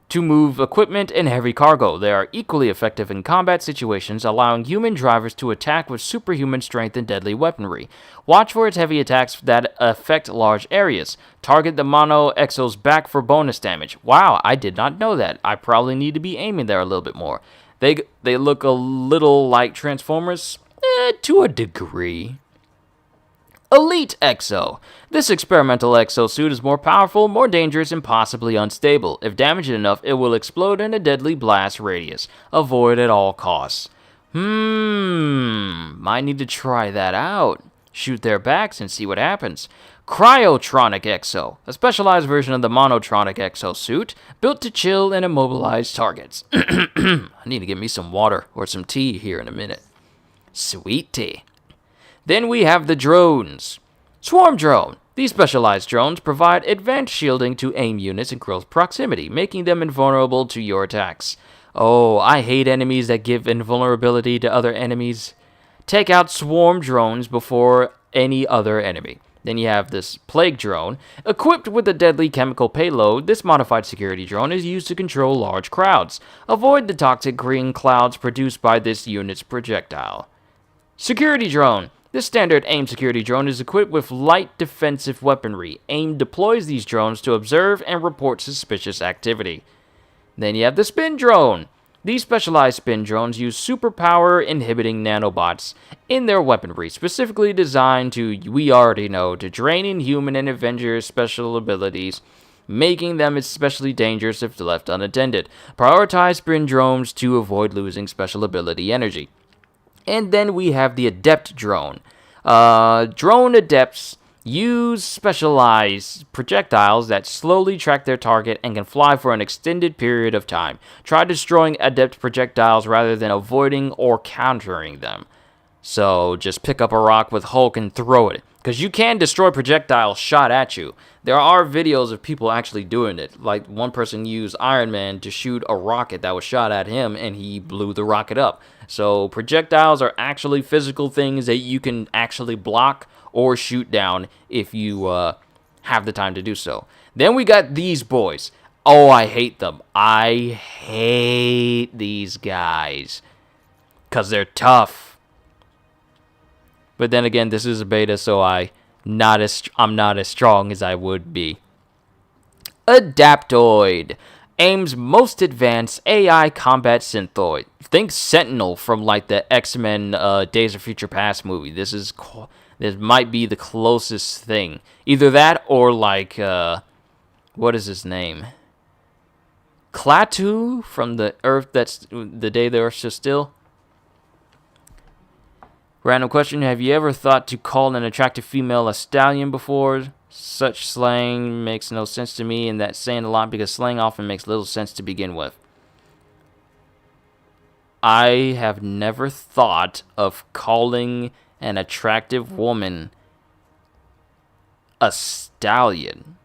to move equipment and heavy cargo. They are equally effective in combat situations, allowing human drivers to attack with superhuman strength and deadly weaponry. Watch for its heavy attacks that affect large areas. Target the Mono Exo's back for bonus damage. Wow, I did not know that. I probably need to be aiming there a little bit more. They look a little like Transformers, to a degree. Elite Exo. This experimental exosuit is more powerful, more dangerous, and possibly unstable. If damaged enough, it will explode in a deadly blast radius. Avoid at all costs. Might need to try that out. Shoot their backs and see what happens. Cryotronic Exo. A specialized version of the Monotronic exosuit, built to chill and immobilize targets. I need to get me some water or some tea here in a minute. Sweet tea. Then we have the drones. Swarm Drone. These specialized drones provide advanced shielding to AIM units in close proximity, making them invulnerable to your attacks. Oh, I hate enemies that give invulnerability to other enemies. Take out Swarm Drones before any other enemy. Then you have this Plague Drone. Equipped with a deadly chemical payload, this modified security drone is used to control large crowds. Avoid the toxic green clouds produced by this unit's projectile. Security Drone. This standard AIM security drone is equipped with light defensive weaponry. AIM deploys these drones to observe and report suspicious activity. Then you have the Spin Drone. These specialized spin drones use superpower inhibiting nanobots in their weaponry, specifically designed to, we already know, to drain Inhuman and Avengers special abilities making them especially dangerous if left unattended. Prioritize sprint drones to avoid losing special ability energy. And then we have the Adept drone. Drone Adepts use specialized projectiles that slowly track their target and can fly for an extended period of time. Try destroying Adept projectiles rather than avoiding or countering them. So just pick up a rock with Hulk and throw it. Because you can destroy projectiles shot at you. There are videos of people actually doing it. Like one person used Iron Man to shoot a rocket that was shot at him and he blew the rocket up. So projectiles are actually physical things that you can actually block or shoot down if you have the time to do so. Then we got these boys. Oh, I hate them. I hate these guys. Because they're tough. But then again, this is a beta, so I'm not as strong as I would be. Adaptoid. AIM's most advanced AI combat synthoid. Think Sentinel from like the X-Men Days of Future Past movie. This might be the closest thing. Either that or like, what is his name? Klaatu from the Earth, that's the day the Earth stood still. Random question, have you ever thought to call an attractive female a stallion before? Such slang makes no sense to me, and that's saying a lot because slang often makes little sense to begin with. I have never thought of calling an attractive woman a stallion.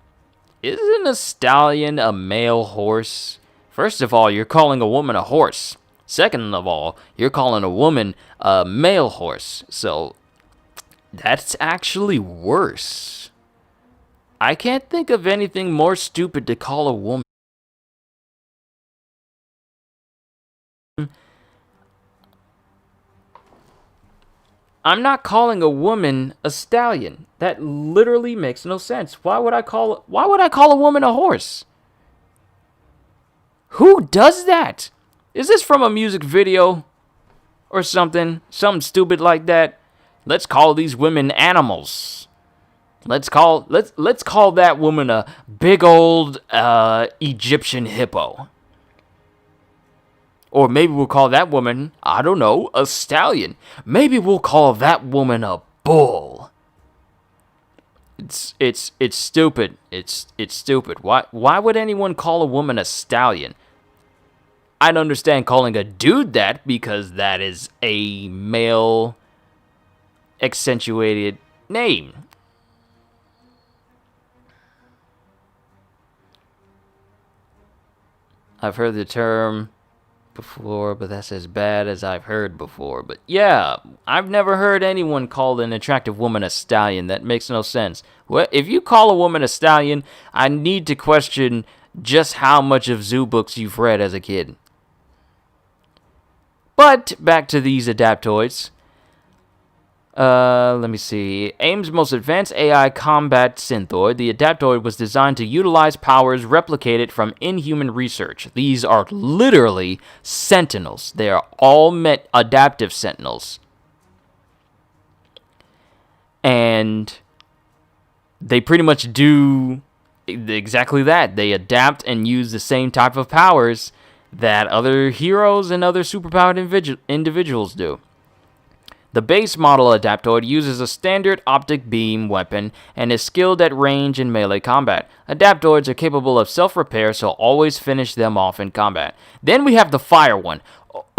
Isn't a stallion a male horse? First of all, you're calling a woman a horse. Second of all, you're calling a woman a male horse. So, that's actually worse. I can't think of anything more stupid to call a woman. I'm not calling a woman a stallion. That literally makes no sense. Why would I call a woman a horse? Who does that? Is this from a music video or something? Something stupid like that? Let's call these women animals. Let's call that woman a big old Egyptian hippo. Or maybe we'll call that woman, I don't know, a stallion. Maybe we'll call that woman a bull. It's stupid. It's stupid. Why would anyone call a woman a stallion? I'd understand calling a dude that because that is a male accentuated name. I've heard the term before, but that's as bad as I've heard before. But yeah, I've never heard anyone call an attractive woman a stallion. That makes no sense. Well, if you call a woman a stallion, I need to question just how much of zoo books you've read as a kid. But back to these adaptoids. Let me see. AIM's most advanced AI combat synthoid, the Adaptoid was designed to utilize powers replicated from inhuman research. These are literally sentinels. They are all adaptive sentinels. And they pretty much do exactly that. They adapt and use the same type of powers that other heroes and other superpowered individuals do. The base model Adaptoid uses a standard optic beam weapon and is skilled at range and melee combat. Adaptoids are capable of self-repair, so always finish them off in combat. Then we have the fire one.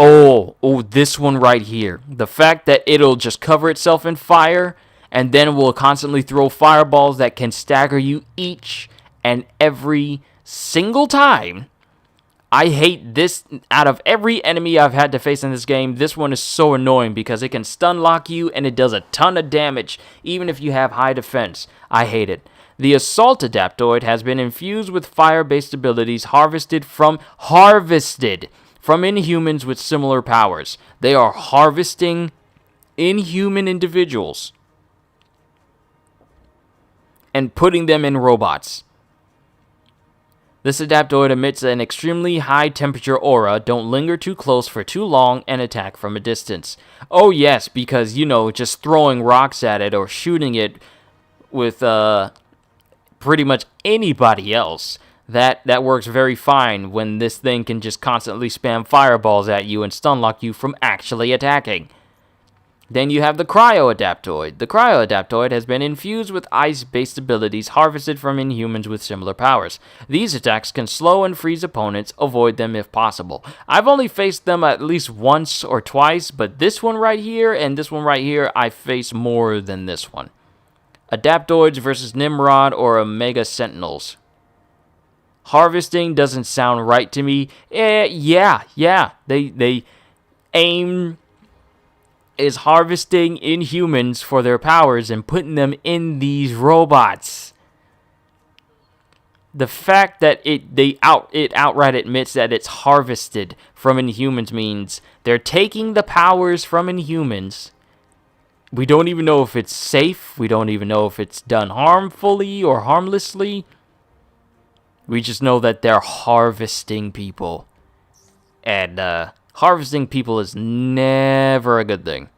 Oh, this one right here. The fact that it'll just cover itself in fire and then will constantly throw fireballs that can stagger you each and every single time. I hate this. Out of every enemy I've had to face in this game, this one is so annoying because it can stun lock you and it does a ton of damage even if you have high defense. I hate it. The Assault Adaptoid has been infused with fire-based abilities harvested from Inhumans with similar powers. They are harvesting Inhuman individuals and putting them in robots. This Adaptoid emits an extremely high temperature aura, don't linger too close for too long, and attack from a distance. Oh yes, because, just throwing rocks at it or shooting it with pretty much anybody else. That works very fine when this thing can just constantly spam fireballs at you and stun lock you from actually attacking. Then you have the Cryo-Adaptoid. The Cryo-Adaptoid has been infused with ice-based abilities harvested from Inhumans with similar powers. These attacks can slow and freeze opponents, avoid them if possible. I've only faced them at least once or twice, but this one right here and this one right here, I face more than this one. Adaptoids versus Nimrod or Omega Sentinels. Harvesting doesn't sound right to me. Yeah. They aim is harvesting Inhumans for their powers and putting them in these robots. The fact that it outright admits that it's harvested from Inhumans means they're taking the powers from Inhumans. We don't even know if it's safe. We don't even know if it's done harmfully or harmlessly. We just know that they're harvesting people. And harvesting people is never a good thing.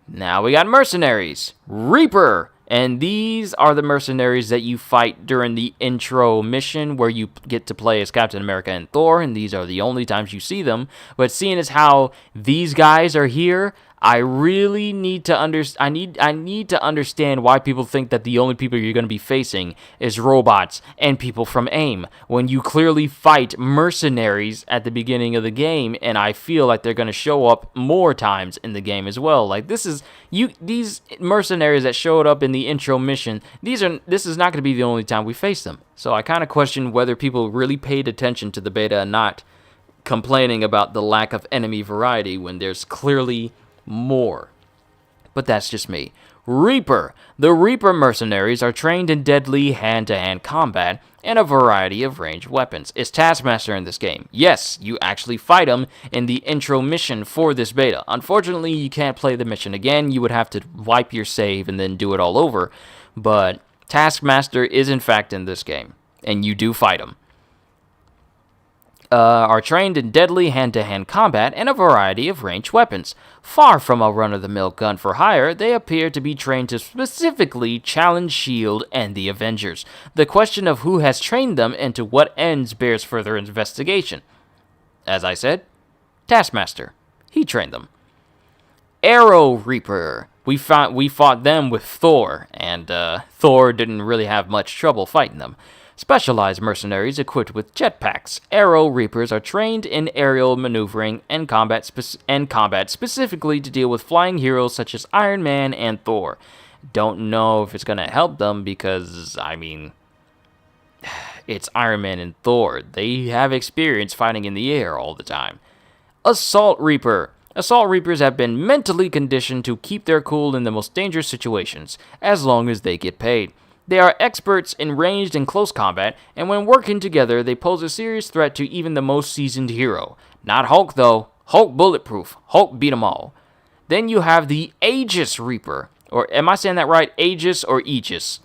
Now we got mercenaries. Reaper. And these are the mercenaries that you fight during the intro mission where you get to play as Captain America and Thor. And these are the only times you see them. But seeing as how these guys are here, I really need to I need to understand why people think that the only people you're going to be facing is robots and people from AIM when you clearly fight mercenaries at the beginning of the game, and I feel like they're going to show up more times in the game as well. Like these mercenaries that showed up in the intro mission, this is not going to be the only time we face them. So I kind of question whether people really paid attention to the beta and not complaining about the lack of enemy variety when there's clearly more. But that's just me. Reaper. The Reaper mercenaries are trained in deadly hand-to-hand combat and a variety of ranged weapons. Is Taskmaster in this game? Yes, you actually fight him in the intro mission for this beta. Unfortunately, you can't play the mission again. You would have to wipe your save and then do it all over. But Taskmaster is in fact in this game, and you do fight him. Are trained in deadly hand-to-hand combat and a variety of ranged weapons. Far from a run-of-the-mill gun for hire, they appear to be trained to specifically challenge S.H.I.E.L.D. and the Avengers. The question of who has trained them and to what ends bears further investigation. As I said, Taskmaster. He trained them. Arrow Reaper. We fought them with Thor, and Thor didn't really have much trouble fighting them. Specialized mercenaries equipped with jetpacks, Arrow Reapers are trained in aerial maneuvering and combat specifically to deal with flying heroes such as Iron Man and Thor. Don't know if it's going to help them because, I mean, it's Iron Man and Thor. They have experience fighting in the air all the time. Assault Reaper. Assault Reapers have been mentally conditioned to keep their cool in the most dangerous situations, as long as they get paid. They are experts in ranged and close combat, and when working together, they pose a serious threat to even the most seasoned hero. Not Hulk, though. Hulk bulletproof. Hulk beat 'em all. Then you have the Aegis Reaper. Or am I saying that right? Aegis or Aegis?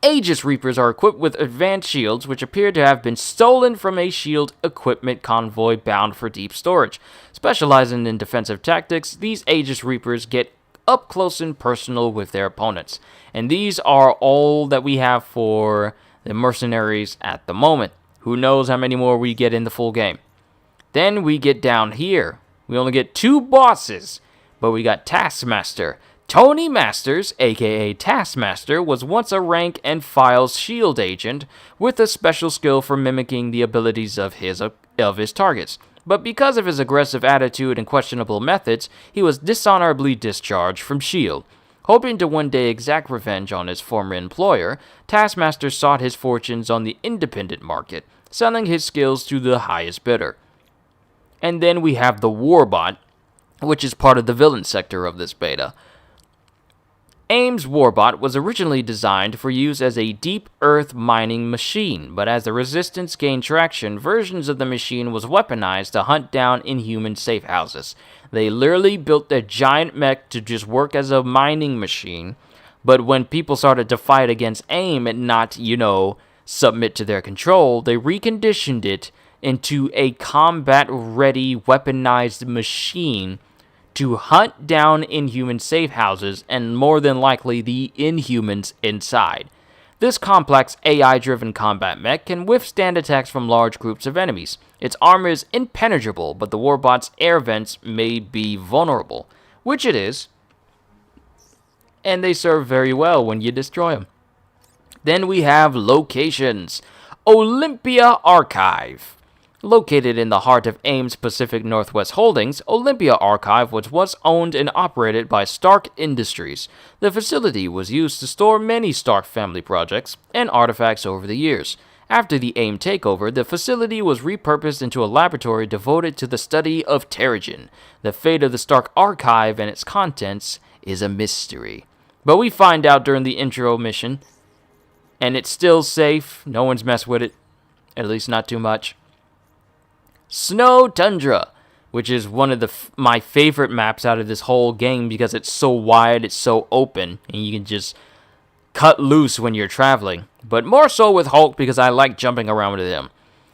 Aegis Reapers are equipped with advanced shields, which appear to have been stolen from a shield equipment convoy bound for deep storage. Specializing in defensive tactics, these Aegis Reapers get up close and personal with their opponents. And these are all that we have for the mercenaries at the moment. Who knows how many more we get in the full game. Then we get down here. We only get 2 bosses, but we got Taskmaster. Tony Masters, aka Taskmaster, was once a rank and file S.H.I.E.L.D. agent with a special skill for mimicking the abilities of his targets. But because of his aggressive attitude and questionable methods, he was dishonorably discharged from S.H.I.E.L.D. Hoping to one day exact revenge on his former employer, Taskmaster sought his fortunes on the independent market, selling his skills to the highest bidder. And then we have the Warbot, which is part of the villain sector of this beta. AIM's Warbot was originally designed for use as a deep earth mining machine, but as the Resistance gained traction, versions of the machine was weaponized to hunt down Inhuman safe houses. They literally built a giant mech to just work as a mining machine, but when people started to fight against AIM and not, submit to their control, they reconditioned it into a combat-ready weaponized machine to hunt down Inhuman safe houses and more than likely the Inhumans inside. This complex AI-driven combat mech can withstand attacks from large groups of enemies. Its armor is impenetrable, but the warbot's air vents may be vulnerable, which it is, and they serve very well when you destroy them. Then we have locations. Olympia Archive. Located in the heart of AIM's Pacific Northwest Holdings, Olympia Archive was once owned and operated by Stark Industries. The facility was used to store many Stark family projects and artifacts over the years. After the AIM takeover, the facility was repurposed into a laboratory devoted to the study of Terrigen. The fate of the Stark Archive and its contents is a mystery. But we find out during the intro mission, and it's still safe. No one's messed with it, at least not too much. Snow Tundra, which is one of my favorite maps out of this whole game because it's so wide, it's so open, and you can just cut loose when you're traveling. But more so with Hulk because I like jumping around with him.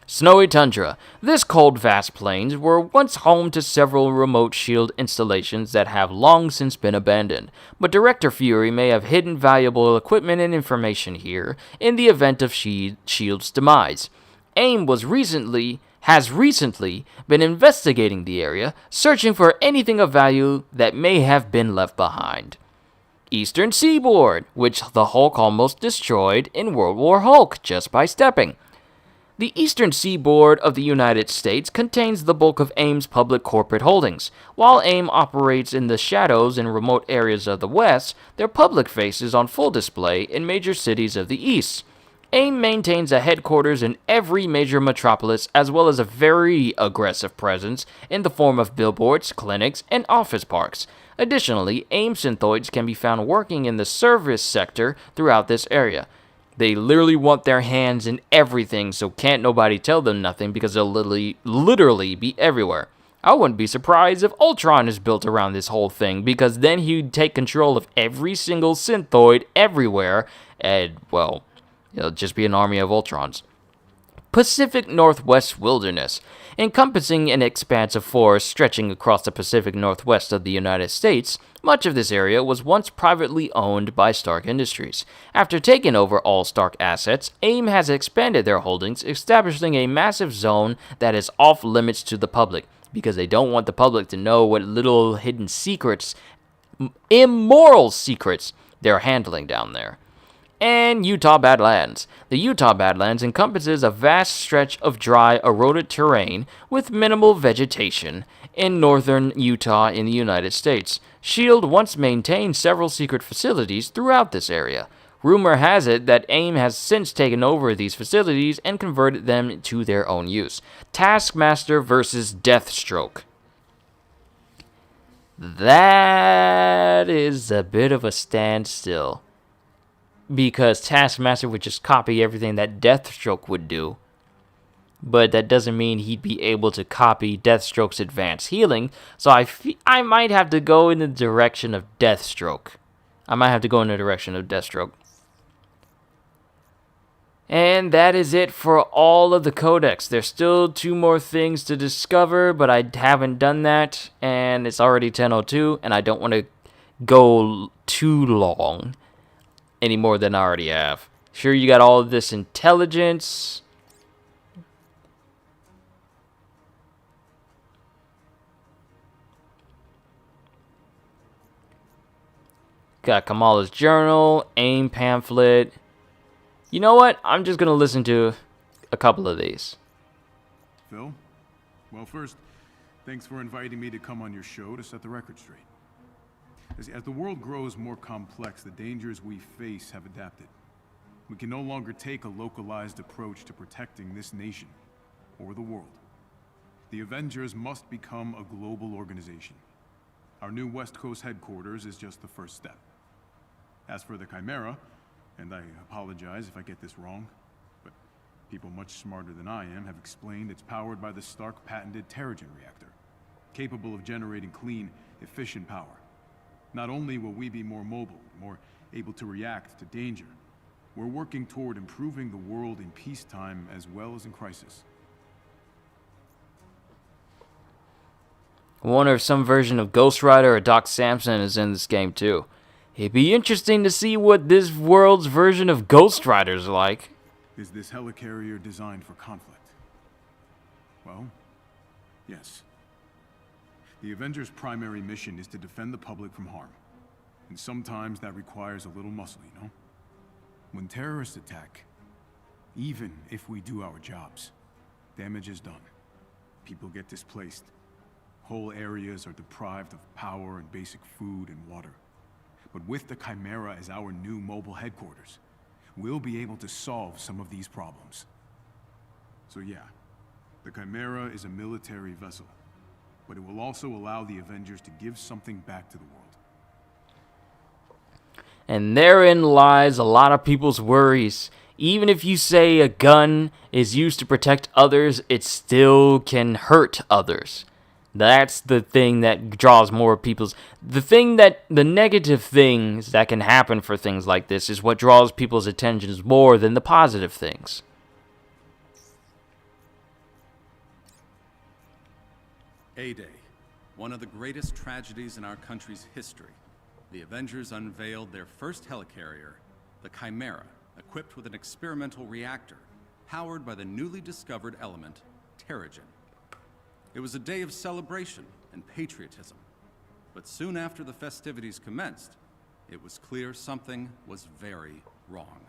Snowy Tundra. This cold, vast plains were once home to several remote shield installations that have long since been abandoned, but Director Fury may have hidden valuable equipment and information here in the event of S.H.I.E.L.D.'s demise. AIM has recently been investigating the area, searching for anything of value that may have been left behind. Eastern Seaboard, which the Hulk almost destroyed in World War Hulk just by stepping. The eastern seaboard of the United States contains the bulk of AIM's public corporate holdings. While AIM operates in the shadows in remote areas of the West, their public face is on full display in major cities of the East. AIM maintains a headquarters in every major metropolis as well as a very aggressive presence in the form of billboards, clinics, and office parks. Additionally, AIM synthoids can be found working in the service sector throughout this area. They literally want their hands in everything, so can't nobody tell them nothing because they'll literally be everywhere. I wouldn't be surprised if Ultron is built around this whole thing, because then he'd take control of every single synthoid everywhere, and, well, it'll just be an army of Ultrons. Pacific Northwest Wilderness. Encompassing an expanse of forest stretching across the Pacific Northwest of the United States, much of this area was once privately owned by Stark Industries. After taking over all Stark assets, AIM has expanded their holdings, establishing a massive zone that is off limits to the public, because they don't want the public to know what little hidden secrets, immoral secrets, they're handling down there. And Utah Badlands. The Utah Badlands encompasses a vast stretch of dry, eroded terrain with minimal vegetation in northern Utah in the United States. S.H.I.E.L.D. once maintained several secret facilities throughout this area. Rumor has it that AIM has since taken over these facilities and converted them to their own use. Taskmaster versus Deathstroke. That is a bit of a standstill, because Taskmaster would just copy everything that Deathstroke would do. But that doesn't mean he'd be able to copy Deathstroke's advanced healing, so I might have to go in the direction of Deathstroke. And that is it for all of the codex. There's still 2 more things to discover, but I haven't done that, and it's already 10:02, and I don't want to go too long any more than I already have. Sure, you got all of this intelligence. Got Kamala's journal, AIM pamphlet. You know what? I'm just going to listen to a couple of these. Phil? Well, first, thanks for inviting me to come on your show to set the record straight. As the world grows more complex, the dangers we face have adapted. We can no longer take a localized approach to protecting this nation or the world. The Avengers must become a global organization. Our new West Coast headquarters is just the first step. As for the Chimera, and I apologize if I get this wrong, but people much smarter than I am have explained it's powered by the Stark patented Terrigen reactor, capable of generating clean, efficient power. Not only will we be more mobile, more able to react to danger, we're working toward improving the world in peacetime as well as in crisis. I wonder if some version of Ghost Rider or Doc Samson is in this game too. It'd be interesting to see what this world's version of Ghost Rider's like. Is this helicarrier designed for conflict? Well, yes. The Avengers' primary mission is to defend the public from harm. And sometimes that requires a little muscle, you know? When terrorists attack, even if we do our jobs, damage is done. People get displaced. Whole areas are deprived of power and basic food and water. But with the Chimera as our new mobile headquarters, we'll be able to solve some of these problems. So yeah, the Chimera is a military vessel, but it will also allow the Avengers to give something back to the world. And therein lies a lot of people's worries. Even if you say a gun is used to protect others, it still can hurt others. That's the thing that draws more people's... The negative things that can happen for things like this is what draws people's attentions more than the positive things. A-Day, one of the greatest tragedies in our country's history. The Avengers unveiled their first helicarrier, the Chimera, equipped with an experimental reactor, powered by the newly discovered element, Terrigen. It was a day of celebration and patriotism. But soon after the festivities commenced, it was clear something was very wrong.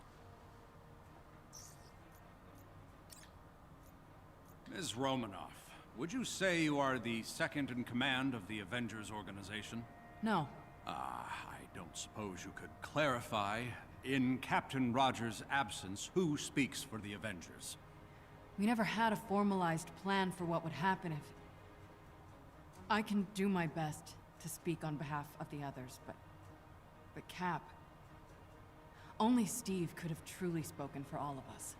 Ms. Romanoff, would you say you are the second in command of the Avengers organization? No. I don't suppose you could clarify, in Captain Rogers' absence, who speaks for the Avengers? We never had a formalized plan for what would happen if... I can do my best to speak on behalf of the others, but Cap... Only Steve could have truly spoken for all of us.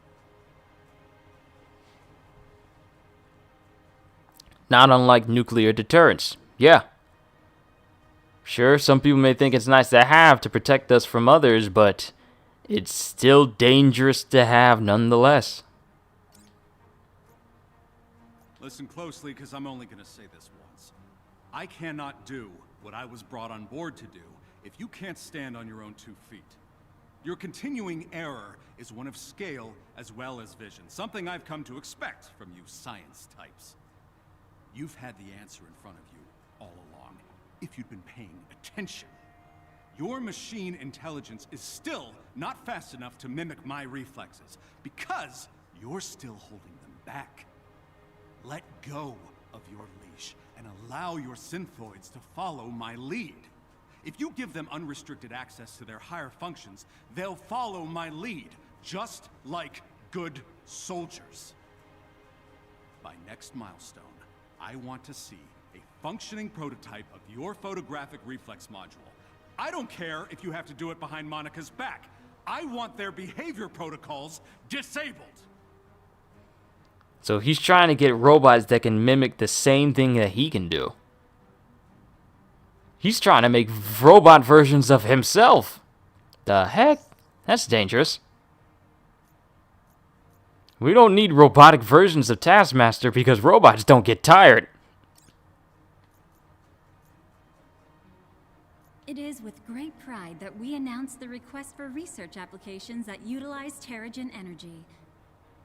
Not unlike nuclear deterrence. Yeah. Sure, some people may think it's nice to have to protect us from others, but it's still dangerous to have nonetheless. Listen closely, because I'm only going to say this once. I cannot do what I was brought on board to do if you can't stand on your own 2 feet. Your continuing error is one of scale as well as vision, something I've come to expect from you science types. You've had the answer in front of you all along, if you'd been paying attention. Your machine intelligence is still not fast enough to mimic my reflexes, because you're still holding them back. Let go of your leash and allow your synthoids to follow my lead. If you give them unrestricted access to their higher functions, they'll follow my lead, just like good soldiers. By next milestone, I want to see a functioning prototype of your photographic reflex module. I don't care if you have to do it behind Monica's back. I want their behavior protocols disabled. So he's trying to get robots that can mimic the same thing that he can do. He's trying to make robot versions of himself. The heck? That's dangerous. We don't need robotic versions of Taskmaster because robots don't get tired. It is with great pride that we announce the request for research applications that utilize Terrigen energy.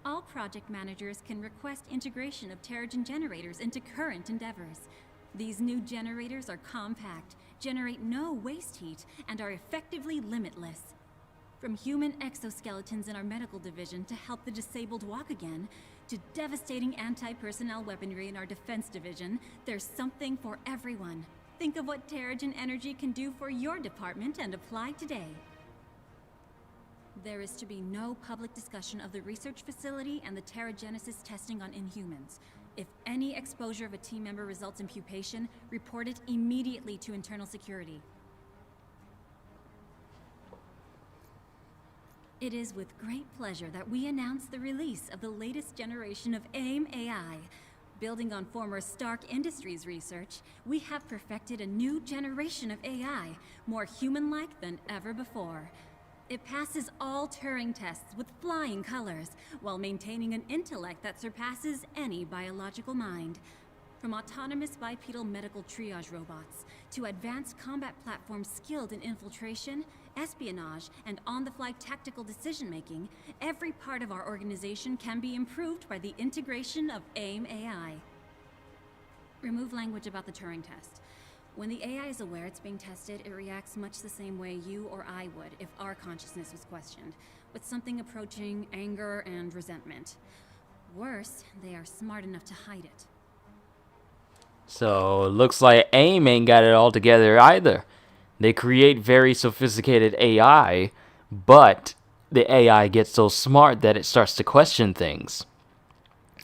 All project managers can request integration of Terrigen generators into current endeavors. These new generators are compact, generate no waste heat, and are effectively limitless. From human exoskeletons in our medical division to help the disabled walk again, to devastating anti-personnel weaponry in our defense division, there's something for everyone. Think of what Terrigen energy can do for your department and apply today. There is to be no public discussion of the research facility and the Terrigenesis testing on Inhumans. If any exposure of a team member results in pupation, report it immediately to internal security. It is with great pleasure that we announce the release of the latest generation of AIM AI. Building on former Stark Industries research, we have perfected a new generation of AI, more human-like than ever before. It passes all Turing tests with flying colors, while maintaining an intellect that surpasses any biological mind. From autonomous bipedal medical triage robots to advanced combat platforms skilled in infiltration, espionage, and on-the-fly tactical decision-making, every part of our organization can be improved by the integration of AIM AI. Remove language about the Turing test. When the AI is aware it's being tested, it reacts much the same way you or I would if our consciousness was questioned, with something approaching anger and resentment. Worse, they are smart enough to hide it. So it looks like AIM ain't got it all together either. They create very sophisticated AI, but the AI gets so smart that it starts to question things.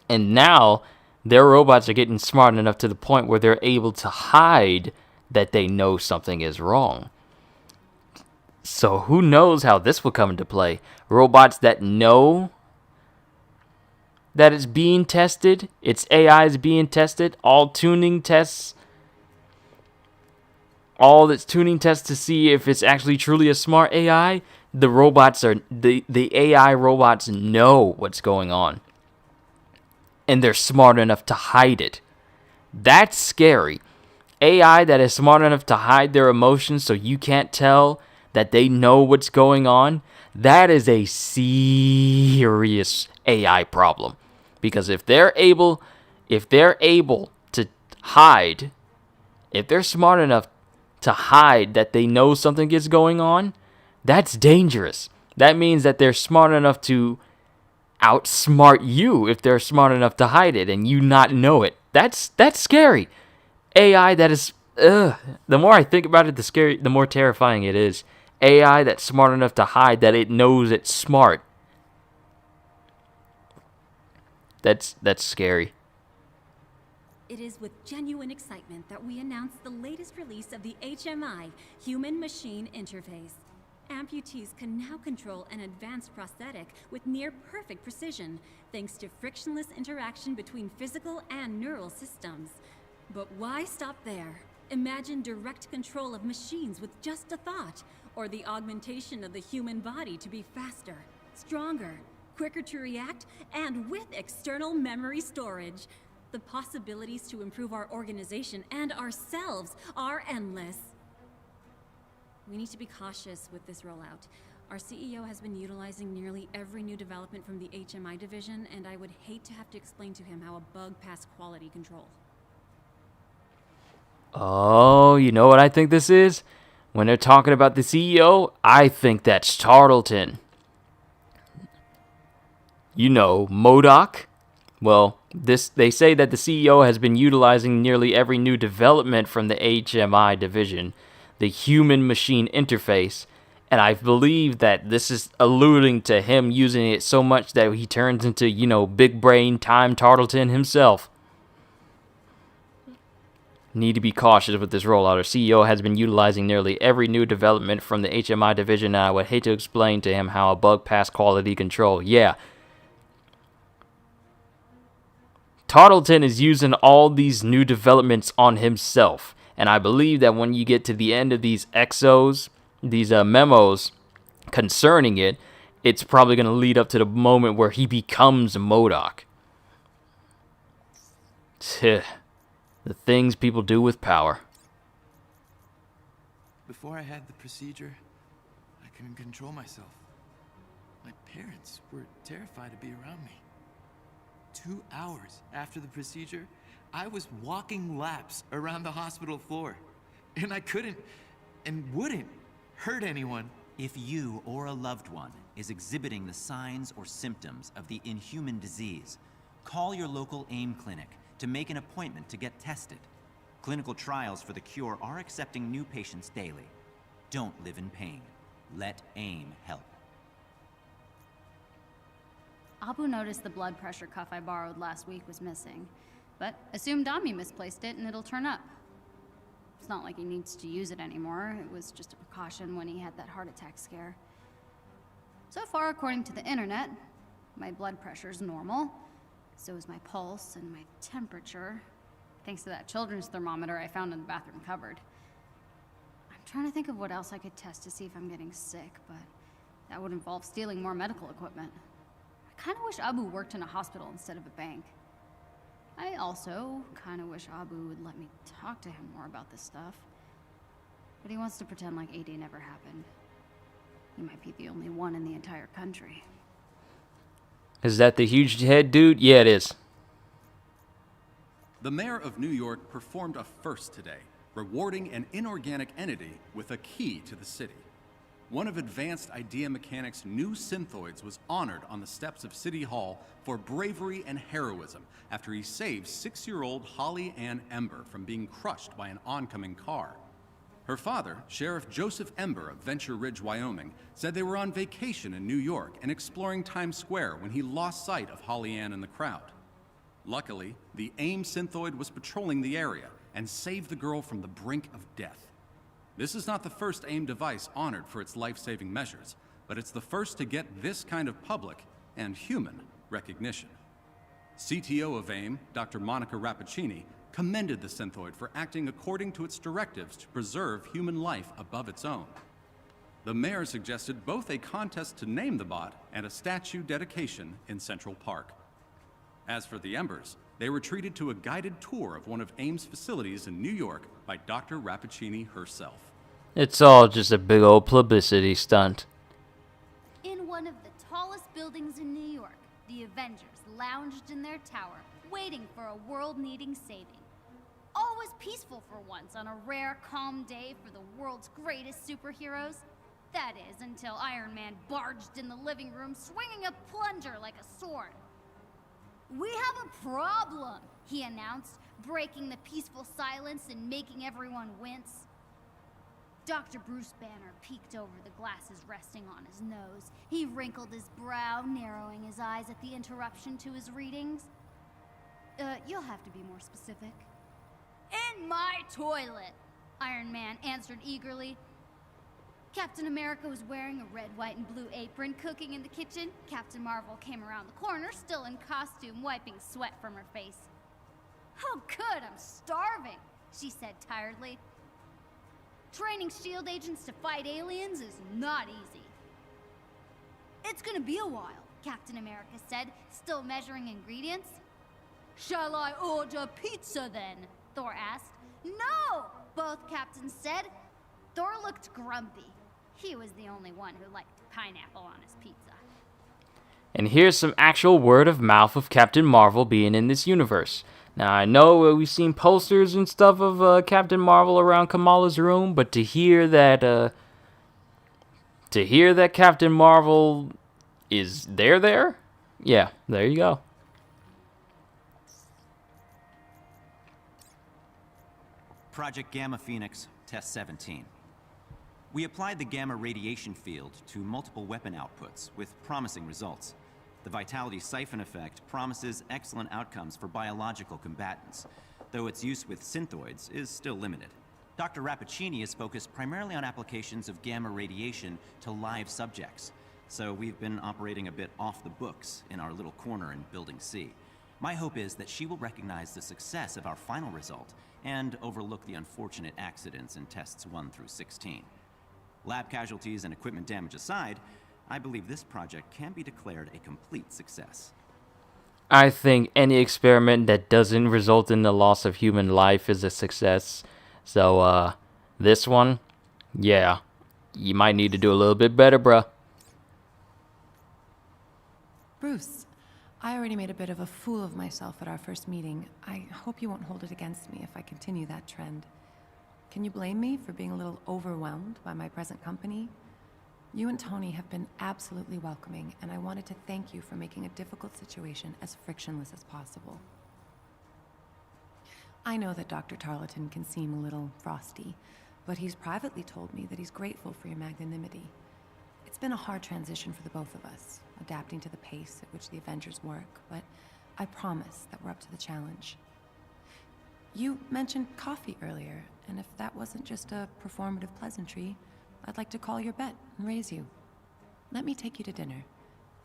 And now their robots are getting smart enough to the point where they're able to hide that they know something is wrong. So who knows how this will come into play? Robots that know that it's being tested, its AI is being tested, all its tuning tests to see if it's actually truly a smart AI. The AI robots know what's going on, and they're smart enough to hide it. That's scary. AI that is smart enough to hide their emotions so you can't tell that they know what's going on. That is a serious AI problem. Because if they're able to hide, if they're smart enough to hide that they know something is going on, that's dangerous. That means that they're smart enough to outsmart you if they're smart enough to hide it and you not know it. That's scary. AI that is, the more I think about it, the more terrifying it is. AI that's smart enough to hide that it knows it's smart. That's scary. It is with genuine excitement that we announce the latest release of the HMI, Human-Machine Interface. Amputees can now control an advanced prosthetic with near-perfect precision, thanks to frictionless interaction between physical and neural systems. But why stop there? Imagine direct control of machines with just a thought, or the augmentation of the human body to be faster, stronger, quicker to react, and with external memory storage. The possibilities to improve our organization and ourselves are endless. We need to be cautious with this rollout. Our CEO has been utilizing nearly every new development from the HMI division, and I would hate to have to explain to him how a bug passed quality control. Oh, you know what I think this is? When they're talking about the CEO, I think that's Tarleton. You know, MODOK. Well, they say that the CEO has been utilizing nearly every new development from the HMI division, the human-machine interface, and I believe that this is alluding to him using it so much that he turns into, big brain time Tarleton himself. Need to be cautious with this rollout. Our CEO has been utilizing nearly every new development from the HMI division, and I would hate to explain to him how a bug passed quality control. Yeah. Tarleton is using all these new developments on himself. And I believe that when you get to the end of these exos, these memos concerning it, it's probably going to lead up to the moment where he becomes MODOK. The things people do with power. Before I had the procedure, I couldn't control myself. My parents were terrified to be around me. 2 hours after the procedure, I was walking laps around the hospital floor. And I couldn't and wouldn't hurt anyone. If you or a loved one is exhibiting the signs or symptoms of the inhuman disease, call your local AIM clinic to make an appointment to get tested. Clinical trials for the cure are accepting new patients daily. Don't live in pain. Let AIM help. Abu noticed the blood pressure cuff I borrowed last week was missing, but assumed Ami misplaced it and it'll turn up. It's not like he needs to use it anymore. It was just a precaution when he had that heart attack scare. So far, according to the internet, my blood pressure's normal. So is my pulse and my temperature, thanks to that children's thermometer I found in the bathroom cupboard. I'm trying to think of what else I could test to see if I'm getting sick, but that would involve stealing more medical equipment. I kind of wish Abu worked in a hospital instead of a bank. I also kind of wish Abu would let me talk to him more about this stuff. But he wants to pretend like AD never happened. He might be the only one in the entire country. Is that the huge head dude? Yeah, it is. The mayor of New York performed a first today, rewarding an inorganic entity with a key to the city. One of Advanced Idea Mechanics' new synthoids was honored on the steps of City Hall for bravery and heroism after he saved 6-year-old Holly Ann Ember from being crushed by an oncoming car. Her father, Sheriff Joseph Ember of Venture Ridge, Wyoming, said they were on vacation in New York and exploring Times Square when he lost sight of Holly Ann in the crowd. Luckily, the AIM synthoid was patrolling the area and saved the girl from the brink of death. This is not the first AIM device honored for its life-saving measures, but it's the first to get this kind of public and human recognition. CTO of AIM, Dr. Monica Rappaccini, commended the synthoid for acting according to its directives to preserve human life above its own. The mayor suggested both a contest to name the bot and a statue dedication in Central Park. As for the Embers, they were treated to a guided tour of one of AIM's facilities in New York by Dr. Rappaccini herself. It's all just a big old publicity stunt. In one of the tallest buildings in New York, the Avengers lounged in their tower, waiting for a world needing saving. All was peaceful for once on a rare, calm day for the world's greatest superheroes. That is, until Iron Man barged in the living room swinging a plunger like a sword. "We have a problem," he announced, breaking the peaceful silence and making everyone wince. Dr. Bruce Banner peeked over the glasses resting on his nose. He wrinkled his brow, narrowing his eyes at the interruption to his readings. You'll have to be more specific." "In my toilet," Iron Man answered eagerly. Captain America was wearing a red, white, and blue apron, cooking in the kitchen. Captain Marvel came around the corner, still in costume, wiping sweat from her face. "Oh, good, I'm starving," she said tiredly. "Training SHIELD agents to fight aliens is not easy." "It's gonna be a while," Captain America said, still measuring ingredients. "Shall I order pizza then?" Thor asked. "No," both captains said. Thor looked grumpy. He was the only one who liked pineapple on his pizza. And here's some actual word of mouth of Captain Marvel being in this universe. Now, I know we've seen posters and stuff of Captain Marvel around Kamala's room, but to hear that Captain Marvel is there? Yeah, there you go. Project Gamma Phoenix, Test 17. We applied the gamma radiation field to multiple weapon outputs with promising results. The vitality siphon effect promises excellent outcomes for biological combatants, though its use with synthoids is still limited. Dr. Rappaccini is focused primarily on applications of gamma radiation to live subjects, so we've been operating a bit off the books in our little corner in Building C. My hope is that she will recognize the success of our final result and overlook the unfortunate accidents in tests 1 through 16. Lab casualties and equipment damage aside, I believe this project can be declared a complete success. I think any experiment that doesn't result in the loss of human life is a success. So, this one, yeah, you might need to do a little bit better, bruh. Bruce, I already made a bit of a fool of myself at our first meeting. I hope you won't hold it against me if I continue that trend. Can you blame me for being a little overwhelmed by my present company? You and Tony have been absolutely welcoming, and I wanted to thank you for making a difficult situation as frictionless as possible. I know that Dr. Tarleton can seem a little frosty, but he's privately told me that he's grateful for your magnanimity. It's been a hard transition for the both of us, adapting to the pace at which the Avengers work, but I promise that we're up to the challenge. You mentioned coffee earlier, and if that wasn't just a performative pleasantry, I'd like to call your bet and raise you. Let me take you to dinner.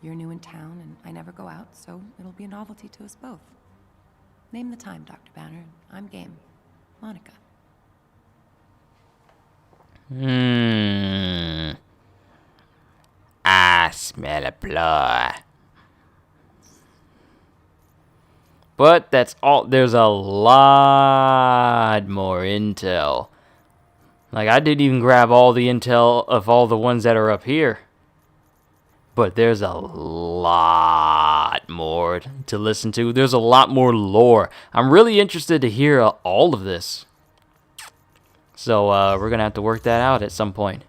You're new in town, and I never go out, so it'll be a novelty to us both. Name the time, Dr. Banner. I'm game. Monica. I smell a blood. But that's all. There's a lot more intel. Like, I didn't even grab all the intel of all the ones that are up here. But there's a lot more to listen to. There's a lot more lore. I'm really interested to hear all of this. So, we're going to have to work that out at some point.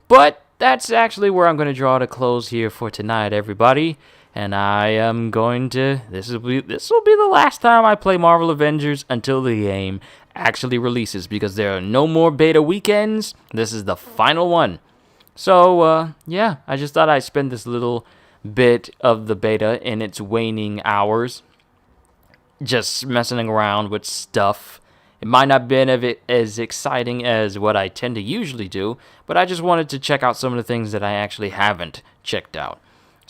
But that's actually where I'm going to draw to close here for tonight, everybody. And I am going to... This will be the last time I play Marvel Avengers until the game actually releases. Because there are no more beta weekends. This is the final one. So, yeah, I just thought I'd spend this little bit of the beta in its waning hours just messing around with stuff. It might not have been as exciting as what I tend to usually do, but I just wanted to check out some of the things that I actually haven't checked out.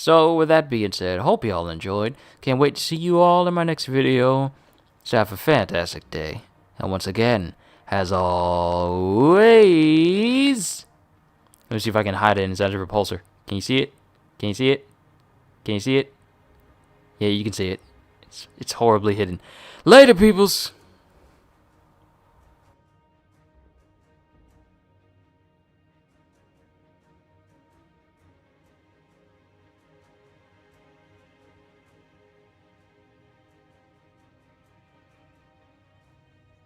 So, with that being said, hope you all enjoyed. Can't wait to see you all in my next video. So have a fantastic day. And once again, as always... Let me see if I can hide it inside the repulsor. Can you see it? Can you see it? Can you see it? Yeah, you can see it. It's horribly hidden. Later, peoples!